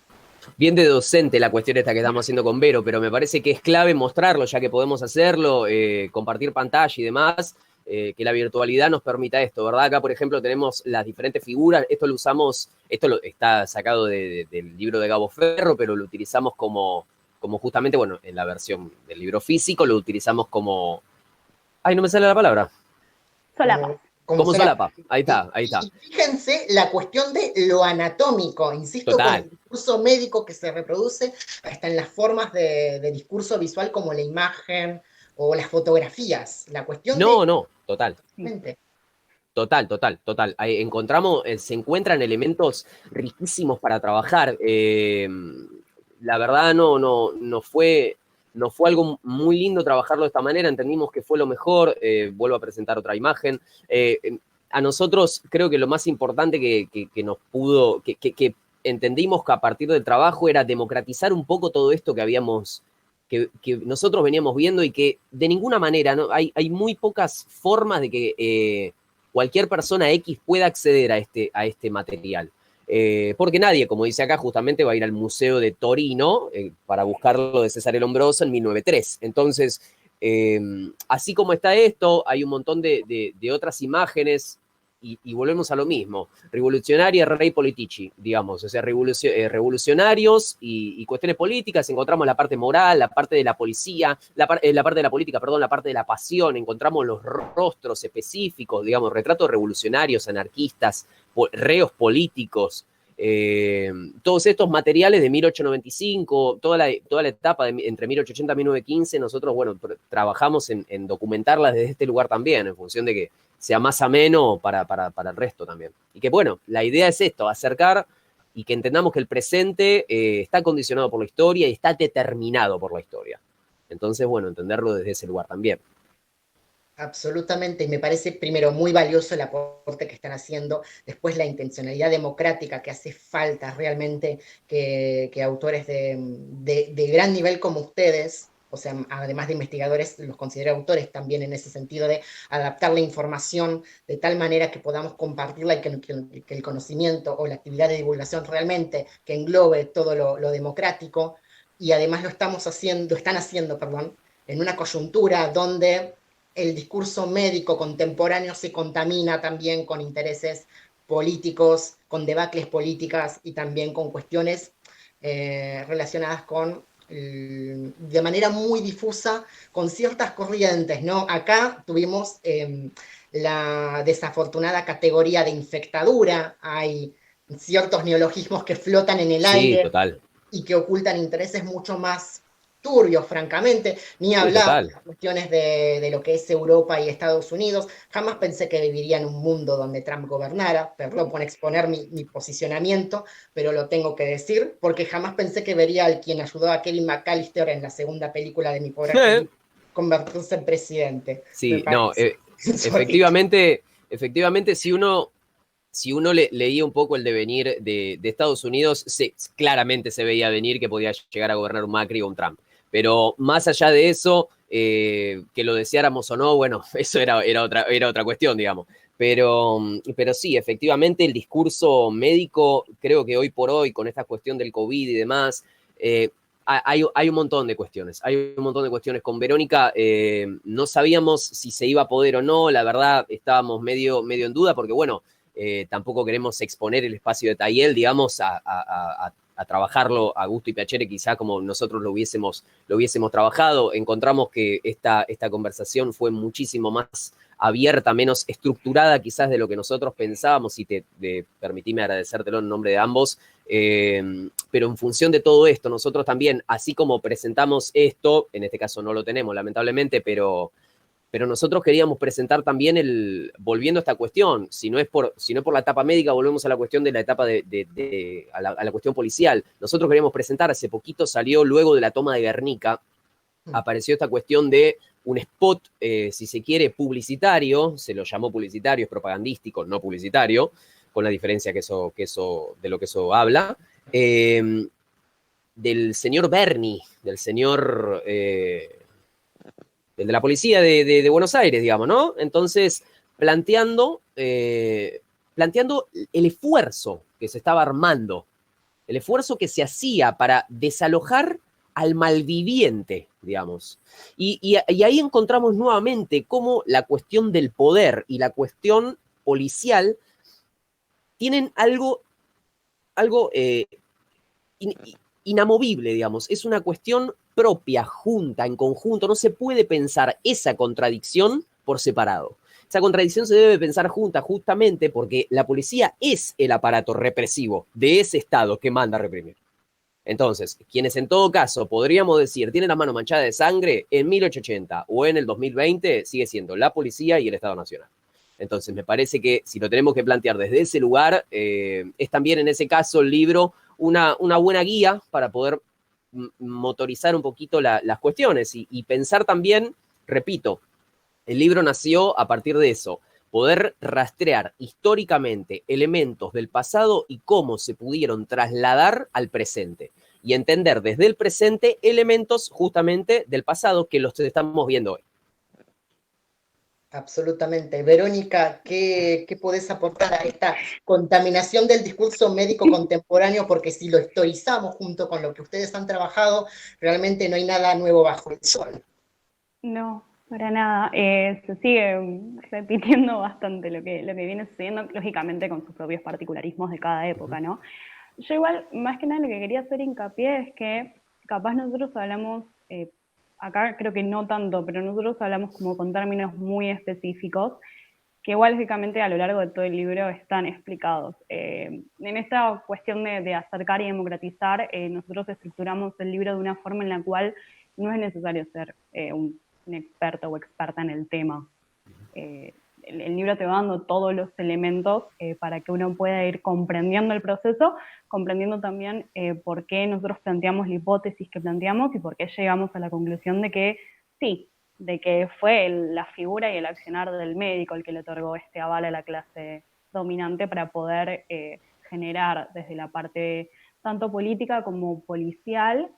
bien de docente la cuestión esta que estamos haciendo con Vero, pero me parece que es clave mostrarlo, ya que podemos hacerlo, compartir pantalla y demás, que la virtualidad nos permita esto, ¿verdad? Acá, por ejemplo, tenemos las diferentes figuras, esto lo usamos, está sacado del libro de Gabo Ferro, pero lo utilizamos como justamente, bueno, en la versión del libro físico, lo utilizamos como... Ay, no me sale la palabra. Solapa. Como solapa. Ahí está. Y fíjense la cuestión de lo anatómico, insisto, Total. con el discurso médico que se reproduce hasta en las formas de discurso visual como la imagen o las fotografías. La cuestión total. de... Total. Ahí se encuentran elementos riquísimos para trabajar. La verdad no fue algo muy lindo trabajarlo de esta manera, entendimos que fue lo mejor. Vuelvo a presentar otra imagen. A nosotros creo que lo más importante que nos pudo, que entendimos que a partir del trabajo era democratizar un poco todo esto que nosotros veníamos viendo y que de ninguna manera, ¿no? Hay muy pocas formas de que cualquier persona X pueda acceder a este material. Porque nadie, como dice acá, justamente va a ir al Museo de Torino para buscarlo de Cesare Lombroso en 1903. Entonces, así como está esto, hay un montón de otras imágenes y volvemos a lo mismo. Revolucionaria, rey politici, digamos. O sea, revolucionarios y cuestiones políticas. Encontramos la parte moral, la parte de la policía, la parte de la política, perdón, la parte de la pasión. Encontramos los rostros específicos, digamos, retratos revolucionarios, anarquistas, reos políticos. Todos estos materiales de 1895, toda la etapa entre 1880 y 1915, nosotros, bueno, trabajamos en documentarlas desde este lugar también, en función de que sea más ameno para el resto también. Y que, bueno, la idea es esto, acercar y que entendamos que el presente está condicionado por la historia y está determinado por la historia. Entonces, bueno, entenderlo desde ese lugar también. Absolutamente, y me parece primero muy valioso el aporte que están haciendo, después la intencionalidad democrática que hace falta realmente que autores de gran nivel como ustedes, o sea, además de investigadores, los considero autores también en ese sentido de adaptar la información de tal manera que podamos compartirla y que el conocimiento o la actividad de divulgación realmente que englobe todo lo democrático, y además lo están haciendo, en una coyuntura donde el discurso médico contemporáneo se contamina también con intereses políticos, con debacles políticas y también con cuestiones relacionadas con, de manera muy difusa, con ciertas corrientes, ¿no? Acá tuvimos la desafortunada categoría de infectadura, hay ciertos neologismos que flotan en el aire Total. y que ocultan intereses mucho más turbios, francamente, ni hablar de las cuestiones de lo que es Europa y Estados Unidos. Jamás pensé que viviría en un mundo donde Trump gobernara, perdón por exponer mi posicionamiento, pero lo tengo que decir, porque jamás pensé que vería al quien ayudó a Kevin McAllister en la segunda película de Mi Pobre convertirse en presidente. Sí, no, efectivamente, si uno leía un poco el devenir de Estados Unidos, claramente se veía venir que podía llegar a gobernar un Macri o un Trump. Pero más allá de eso, que lo deseáramos o no, bueno, eso era otra cuestión, digamos. Pero sí, efectivamente, el discurso médico, creo que hoy por hoy, con esta cuestión del COVID y demás, hay un montón de cuestiones. Hay un montón de cuestiones. Con Verónica no sabíamos si se iba a poder o no. La verdad, estábamos medio en duda, porque, bueno, tampoco queremos exponer el espacio de Tayel, digamos, a trabajarlo a gusto y piacere, quizá como nosotros lo hubiésemos trabajado. Encontramos que esta conversación fue muchísimo más abierta, menos estructurada quizás de lo que nosotros pensábamos, y permitime agradecértelo en nombre de ambos, pero en función de todo esto, nosotros también, así como presentamos esto, en este caso no lo tenemos lamentablemente, pero nosotros queríamos presentar también volviendo a esta cuestión, si no es por la etapa médica, volvemos a la cuestión de la etapa a la cuestión policial. Nosotros queríamos presentar, hace poquito salió, luego de la toma de Guernica, apareció esta cuestión de un spot, si se quiere, publicitario, se lo llamó publicitario, es propagandístico, no publicitario, con la diferencia de lo que eso habla, del señor Berni, del señor... el de la policía de Buenos Aires, digamos, ¿no? Entonces, planteando el esfuerzo que se estaba armando el esfuerzo que se hacía para desalojar al malviviente, digamos. Y ahí encontramos nuevamente cómo la cuestión del poder y la cuestión policial tienen algo inamovible, digamos. Es una cuestión propia, junta, en conjunto. No se puede pensar esa contradicción por separado. Esa contradicción se debe pensar junta, justamente porque la policía es el aparato represivo de ese Estado que manda a reprimir. Entonces, quienes en todo caso podríamos decir tienen la mano manchada de sangre en 1880 o en el 2020 sigue siendo la policía y el Estado Nacional. Entonces, me parece que si lo tenemos que plantear desde ese lugar, es también en ese caso el libro una buena guía para poder motorizar un poquito las cuestiones y pensar también, repito, el libro nació a partir de eso, poder rastrear históricamente elementos del pasado y cómo se pudieron trasladar al presente y entender desde el presente elementos justamente del pasado que los estamos viendo hoy. Absolutamente. Verónica, ¿qué podés aportar a esta contaminación del discurso médico contemporáneo? Porque si lo historizamos junto con lo que ustedes han trabajado, realmente no hay nada nuevo bajo el sol. No, para nada. Se sigue repitiendo bastante lo que viene sucediendo, lógicamente con sus propios particularismos de cada época, ¿no? Yo igual, más que nada, lo que quería hacer hincapié es que capaz nosotros hablamos, acá creo que no tanto, pero nosotros hablamos como con términos muy específicos, que igual lógicamente a lo largo de todo el libro están explicados. En esta cuestión de acercar y democratizar, nosotros estructuramos el libro de una forma en la cual no es necesario ser un experto o experta en el tema. El libro te va dando todos los elementos para que uno pueda ir comprendiendo el proceso, comprendiendo también por qué nosotros planteamos la hipótesis que planteamos y por qué llegamos a la conclusión de que sí, de que fue la figura y el accionar del médico el que le otorgó este aval a la clase dominante para poder generar desde la parte tanto política como policial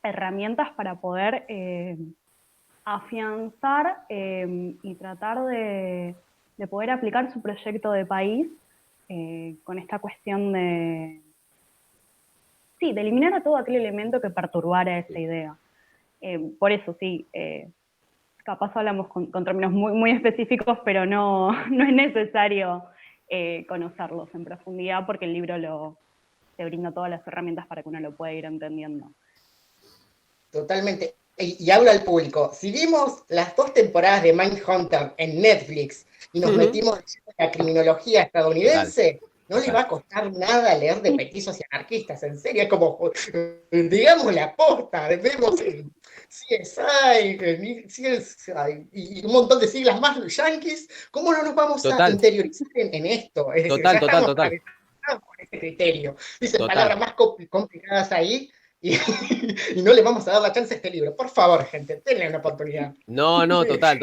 herramientas para poder afianzar y tratar de poder aplicar su proyecto de país con esta cuestión de eliminar a todo aquel elemento que perturbara esa idea. Por eso sí, capaz hablamos con términos muy, muy específicos, pero no es necesario conocerlos en profundidad porque el libro te brinda todas las herramientas para que uno lo pueda ir entendiendo. Totalmente. Y hablo al público. Si vimos las 2 temporadas de Mindhunter en Netflix y nos metimos en la criminología estadounidense, no les va a costar nada leer de petizos y anarquistas, en serio, es como, digamos, la posta, vemos CSI y un montón de siglas más yanquis, ¿cómo no nos vamos a interiorizar en esto? Es decir, Total. Con ese criterio. Dicen palabras más complicadas ahí, y no le vamos a dar la chance a este libro. Por favor, gente, denle una oportunidad. No, total.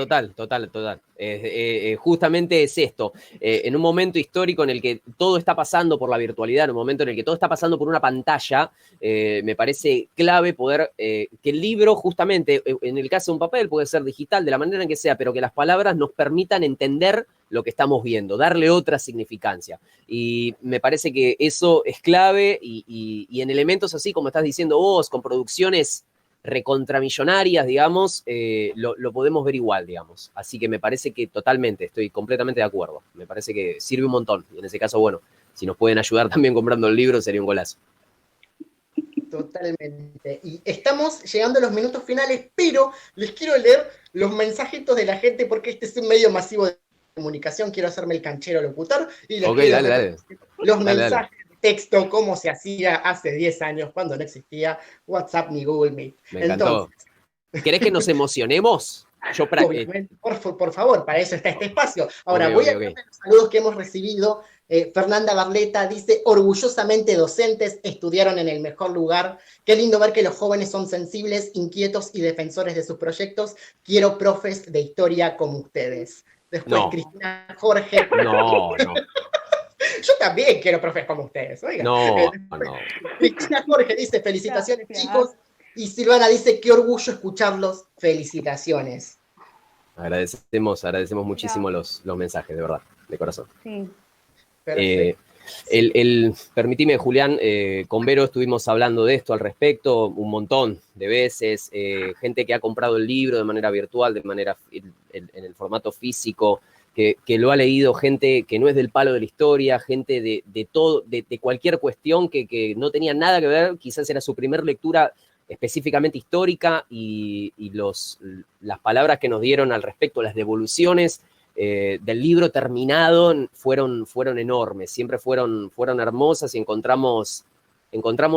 Justamente es esto. En un momento histórico en el que todo está pasando por la virtualidad, en un momento en el que todo está pasando por una pantalla, me parece clave poder que el libro, justamente, en el caso de un papel, puede ser digital, de la manera en que sea, pero que las palabras nos permitan entender lo que estamos viendo, darle otra significancia. Y me parece que eso es clave y en elementos así, como estás diciendo vos, con producciones recontramillonarias, digamos, lo podemos ver igual, digamos. Así que me parece que totalmente, estoy completamente de acuerdo. Me parece que sirve un montón. Y en ese caso, bueno, si nos pueden ayudar también comprando el libro, sería un golazo. Totalmente. Y estamos llegando a los minutos finales, pero les quiero leer los mensajitos de la gente porque este es un medio masivo de comunicación. Quiero hacerme el canchero locutor y les quiero dale. Los mensajes de texto como se hacía hace 10 años cuando no existía WhatsApp ni Google Meet. Me encantó. ¿Querés que nos emocionemos? Obviamente, por favor, para eso está este espacio. Ahora voy a ver los saludos que hemos recibido. Fernanda Barleta dice, orgullosamente docentes, estudiaron en el mejor lugar. Qué lindo ver que los jóvenes son sensibles, inquietos y defensores de sus proyectos. Quiero profes de historia como ustedes. Después Cristina Jorge. No. Yo también quiero profes como ustedes. Oiga. No. Cristina Jorge dice, felicitaciones chicos. Y Silvana dice, qué orgullo escucharlos. Felicitaciones. Agradecemos muchísimo los mensajes, de verdad, de corazón. Sí. Permitime, Julián, con Vero estuvimos hablando de esto al respecto un montón de veces, gente que ha comprado el libro de manera virtual, en el formato físico, que lo ha leído, gente que no es del palo de la historia, gente de todo, de cualquier cuestión que no tenía nada que ver, quizás era su primer lectura específicamente histórica, y las palabras que nos dieron al respecto, las devoluciones del libro terminado fueron enormes, siempre fueron hermosas, y encontramos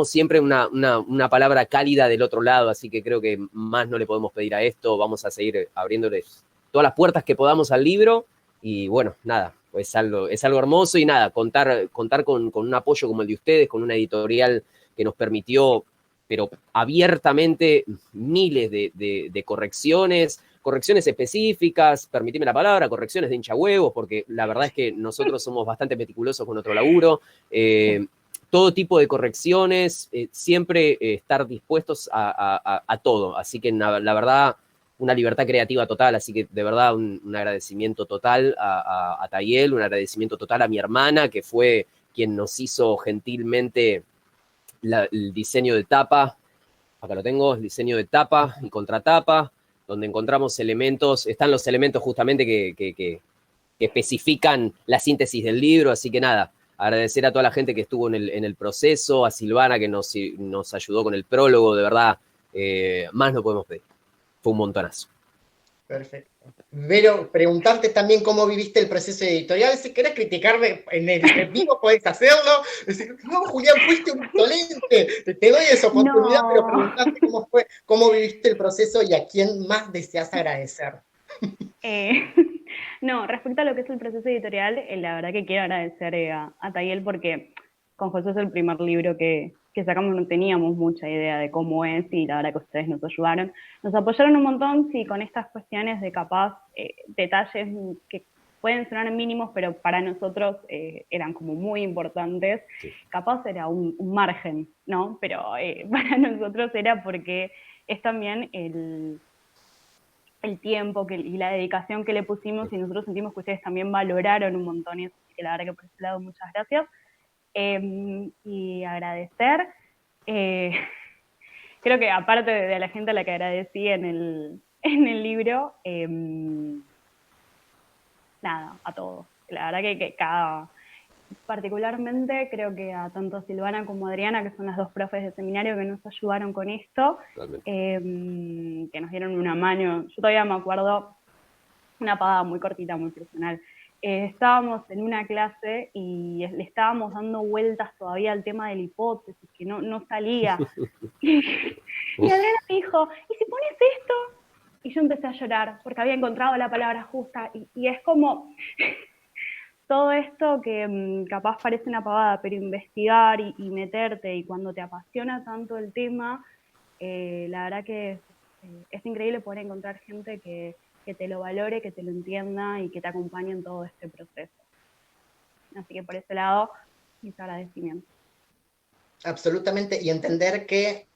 siempre una palabra cálida del otro lado, así que creo que más no le podemos pedir a esto. Vamos a seguir abriéndoles todas las puertas que podamos al libro, y bueno, nada, es algo hermoso, y nada, contar con un apoyo como el de ustedes, con una editorial que nos permitió, pero abiertamente, miles de correcciones específicas, permitime la palabra, correcciones de hinchahuevos, porque la verdad es que nosotros somos bastante meticulosos con nuestro laburo, todo tipo de correcciones, siempre estar dispuestos a todo, así que la verdad, una libertad creativa total, así que de verdad un agradecimiento total a Tayel, un agradecimiento total a mi hermana, que fue quien nos hizo gentilmente el diseño de tapa. Acá lo tengo, el diseño de tapa y contratapa, donde encontramos están los elementos justamente que especifican la síntesis del libro, así que nada, agradecer a toda la gente que estuvo en el proceso, a Silvana que nos ayudó con el prólogo, de verdad, más no podemos pedir. Fue un montonazo. Perfecto. Vero, preguntarte también cómo viviste el proceso editorial. Si querés criticarme en vivo, podés hacerlo. Decir, no, Julián, fuiste un insolente. Te doy esa oportunidad, no. Pero preguntarte cómo viviste el proceso y a quién más deseas agradecer. No, respecto a lo que es el proceso editorial, la verdad que quiero agradecer a Tayel, porque con José es el primer libro que sacamos, no teníamos mucha idea de cómo es, y la verdad que ustedes nos ayudaron. Nos apoyaron un montón, sí, con estas cuestiones de capaz detalles que pueden sonar mínimos, pero para nosotros eran como muy importantes. Sí. Capaz era un margen, ¿no? Pero para nosotros era porque es también el tiempo y la dedicación que le pusimos, y nosotros sentimos que ustedes también valoraron un montón eso, así que la verdad que por ese lado muchas gracias. Y agradecer, creo que aparte de la gente a la que agradecí en el libro, nada, a todos. La verdad que particularmente creo que a tanto Silvana como Adriana, que son las dos profes de seminario que nos ayudaron con esto, que nos dieron una mano. Yo todavía me acuerdo, una pavada muy cortita, muy personal. Estábamos en una clase y le estábamos dando vueltas todavía al tema de la hipótesis, que no salía. Y Adriana me dijo, ¿y si pones esto? Y yo empecé a llorar, porque había encontrado la palabra justa, y es como todo esto que capaz parece una pavada, pero investigar y meterte, y cuando te apasiona tanto el tema, la verdad que es increíble poder encontrar gente que te lo valore, que te lo entienda y que te acompañe en todo este proceso. Así que por ese lado, mis agradecimientos. Absolutamente, y entender que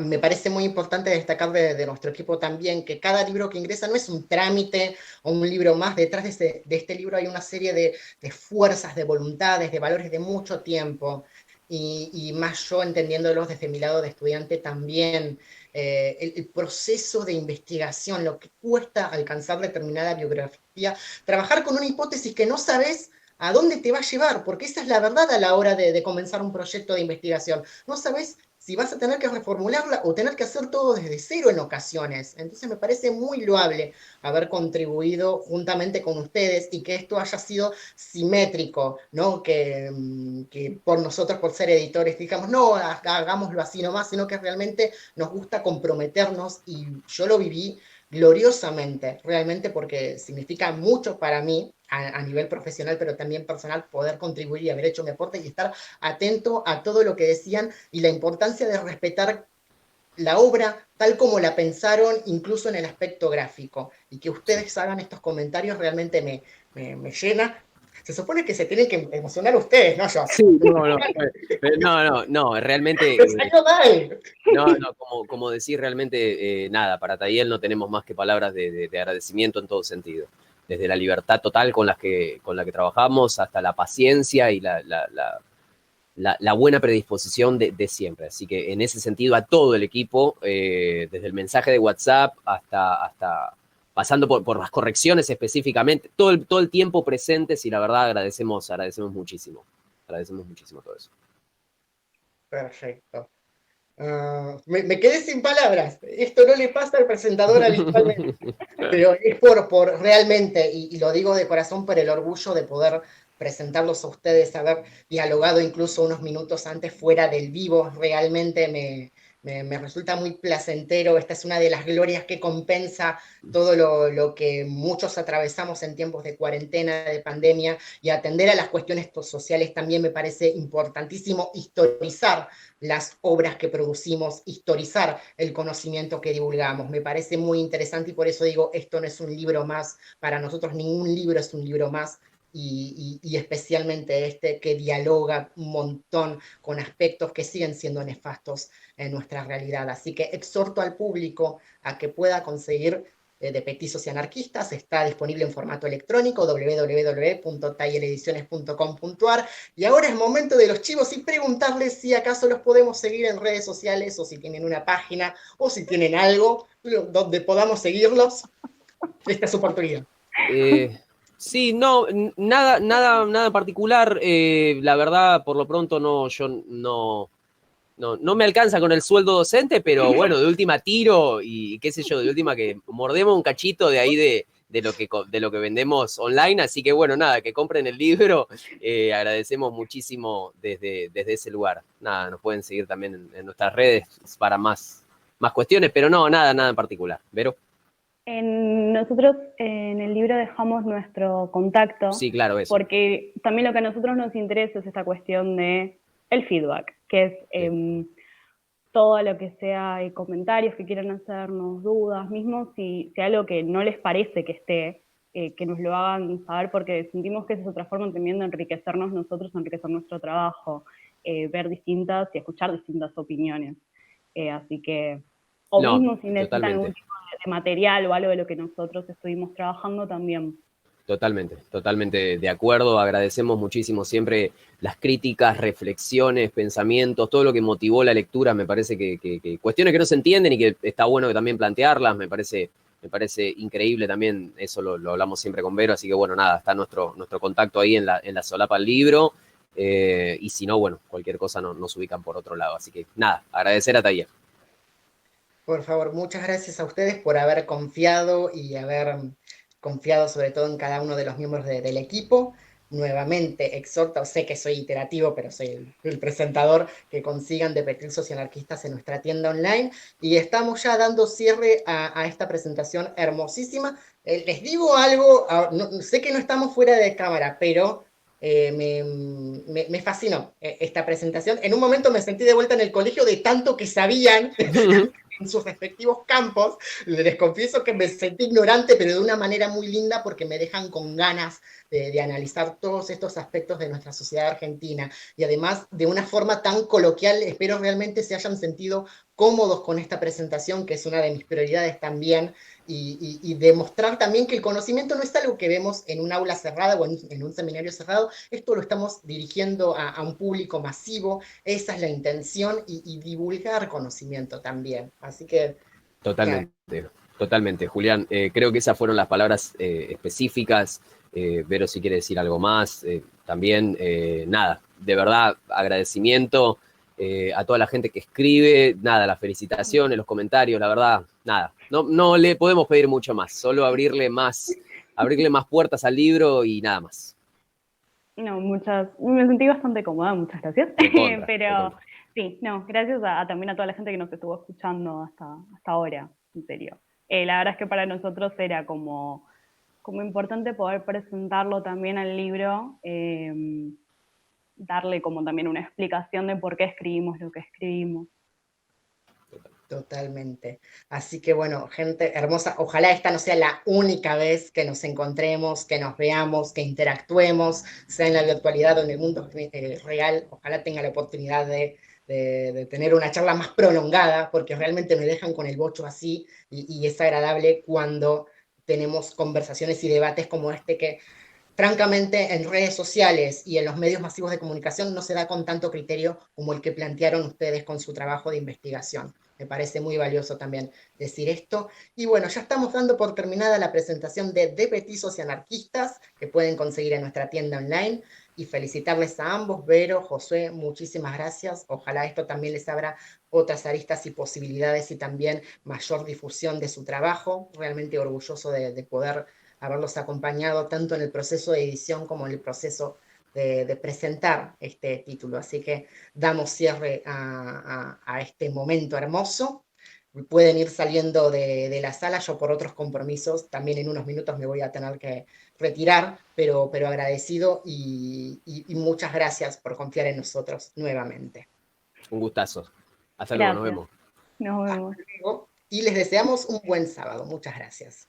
me parece muy importante destacar de nuestro equipo también que cada libro que ingresa no es un trámite o un libro más. Detrás de este libro hay una serie de fuerzas, de voluntades, de valores de mucho tiempo, y más yo entendiéndolos desde mi lado de estudiante también. El proceso de investigación, lo que cuesta alcanzar determinada biografía, trabajar con una hipótesis que no sabes a dónde te va a llevar, porque esa es la verdad a la hora de comenzar un proyecto de investigación. No sabes si vas a tener que reformularla o tener que hacer todo desde cero en ocasiones. Entonces me parece muy loable haber contribuido juntamente con ustedes y que esto haya sido simétrico, ¿no? Que por nosotros, por ser editores, digamos, no hagámoslo así nomás, sino que realmente nos gusta comprometernos, y yo lo viví gloriosamente, realmente, porque significa mucho para mí a nivel profesional, pero también personal, poder contribuir y haber hecho mi aporte y estar atento a todo lo que decían, y la importancia de respetar la obra tal como la pensaron, incluso en el aspecto gráfico, y que ustedes hagan estos comentarios realmente me llena. Se supone que se tienen que emocionar ustedes, no yo. Sí, no, realmente. Como decís, realmente nada, para Tayel no tenemos más que palabras de agradecimiento en todo sentido. desde la libertad total con la que trabajamos hasta la paciencia y la buena predisposición de siempre. Así que en ese sentido a todo el equipo, desde el mensaje de WhatsApp hasta pasando por las correcciones específicamente, todo el tiempo presentes, y la verdad agradecemos muchísimo. Agradecemos muchísimo todo eso. Perfecto. Me quedé sin palabras. Esto no le pasa al presentador habitualmente. Pero es por realmente, y lo digo de corazón, por el orgullo de poder presentarlos a ustedes, haber dialogado incluso unos minutos antes fuera del vivo. Realmente me resulta muy placentero. Esta es una de las glorias que compensa todo lo que muchos atravesamos en tiempos de cuarentena, de pandemia, y atender a las cuestiones sociales también me parece importantísimo. Historizar las obras que producimos, historizar el conocimiento que divulgamos. Me parece muy interesante y por eso digo, esto no es un libro más. Para nosotros ningún libro es un libro más. Y especialmente este que dialoga un montón con aspectos que siguen siendo nefastos en nuestra realidad. Así que exhorto al público a que pueda conseguir de Petizos y Anarquistas. Está disponible en formato electrónico, www.tallerediciones.com.ar. Y ahora es momento de los chivos y preguntarles si acaso los podemos seguir en redes sociales, o si tienen una página, o si tienen algo donde podamos seguirlos. Esta es su oportunidad. Sí, no, nada en particular. La verdad, por lo pronto yo no me alcanza con el sueldo docente, pero bueno, de última tiro y qué sé yo, de última que mordemos un cachito de ahí de lo que vendemos online. Así que bueno, nada, que compren el libro. Agradecemos muchísimo desde ese lugar. Nada, nos pueden seguir también en nuestras redes para más cuestiones, pero nada en particular. ¿Vero? Nosotros en el libro dejamos nuestro contacto. Sí, claro, eso. Porque también lo que a nosotros nos interesa es esta cuestión de el feedback, que es todo lo que sea comentarios que quieran hacernos, dudas, mismo si algo que no les parece que esté, que nos lo hagan saber, porque sentimos que esa es otra forma también de enriquecernos nosotros, enriquecer nuestro trabajo, ver distintas y escuchar distintas opiniones. Así que, mismo si necesitan algún tipo de material o algo de lo que nosotros estuvimos trabajando también. Totalmente de acuerdo. Agradecemos muchísimo siempre las críticas, reflexiones, pensamientos, todo lo que motivó la lectura. Me parece que cuestiones que no se entienden y que está bueno que también plantearlas, me parece increíble también. Eso lo hablamos siempre con Vero, así que bueno, nada, está nuestro contacto ahí en la solapa del libro. Y si no, bueno, cualquier cosa nos ubican por otro lado. Así que nada, agradecer a Taller. Por favor, muchas gracias a ustedes por haber confiado y haber confiado sobre todo en cada uno de los miembros del equipo. Nuevamente exhorto, sé que soy iterativo, pero soy el presentador, que consigan de Petizos y Anarquistas en nuestra tienda online. Y estamos ya dando cierre a esta presentación hermosísima. Les digo algo, sé que no estamos fuera de cámara, pero me fascinó esta presentación. En un momento me sentí de vuelta en el colegio de tanto que sabían en sus respectivos campos. Les confieso que me sentí ignorante, pero de una manera muy linda, porque me dejan con ganas de analizar todos estos aspectos de nuestra sociedad argentina. Y además, de una forma tan coloquial, espero realmente se hayan sentido cómodos con esta presentación, que es una de mis prioridades también, y demostrar también que el conocimiento no es algo que vemos en un aula cerrada o en un seminario cerrado. Esto lo estamos dirigiendo a un público masivo. Esa es la intención, y divulgar conocimiento también. Así que... Totalmente, Julián. Creo que esas fueron las palabras específicas. Vero, si quiere decir algo más, también, nada, de verdad, agradecimiento a toda la gente que escribe, nada, las felicitaciones, los comentarios, la verdad, nada, no le podemos pedir mucho más, solo abrirle más puertas al libro y nada más. No, me sentí bastante cómoda, muchas gracias. Pero sí, gracias también a toda la gente que nos estuvo escuchando hasta ahora, en serio. La verdad es que para nosotros era como importante poder presentarlo también al libro, darle como también una explicación de por qué escribimos lo que escribimos. Totalmente. Así que bueno, gente hermosa, ojalá esta no sea la única vez que nos encontremos, que nos veamos, que interactuemos, sea en la virtualidad o en el mundo real. Ojalá tenga la oportunidad de tener una charla más prolongada, porque realmente me dejan con el bocho así, y es agradable cuando tenemos conversaciones y debates como este que francamente en redes sociales y en los medios masivos de comunicación no se da con tanto criterio como el que plantearon ustedes con su trabajo de investigación. Me parece muy valioso también decir esto. Y bueno, ya estamos dando por terminada la presentación de Petizos y Anarquistas, que pueden conseguir en nuestra tienda online. Y felicitarles a ambos, Vero, Josué, muchísimas gracias. Ojalá esto también les abra otras aristas y posibilidades y también mayor difusión de su trabajo. Realmente orgulloso de poder haberlos acompañado tanto en el proceso de edición como en el proceso de presentar este título. Así que damos cierre a este momento hermoso. Pueden ir saliendo de la sala, yo por otros compromisos, también en unos minutos me voy a tener que retirar, pero agradecido y muchas gracias por confiar en nosotros nuevamente. Un gustazo. Hasta luego, nos vemos. Nos vemos. Hasta luego y les deseamos un buen sábado. Muchas gracias.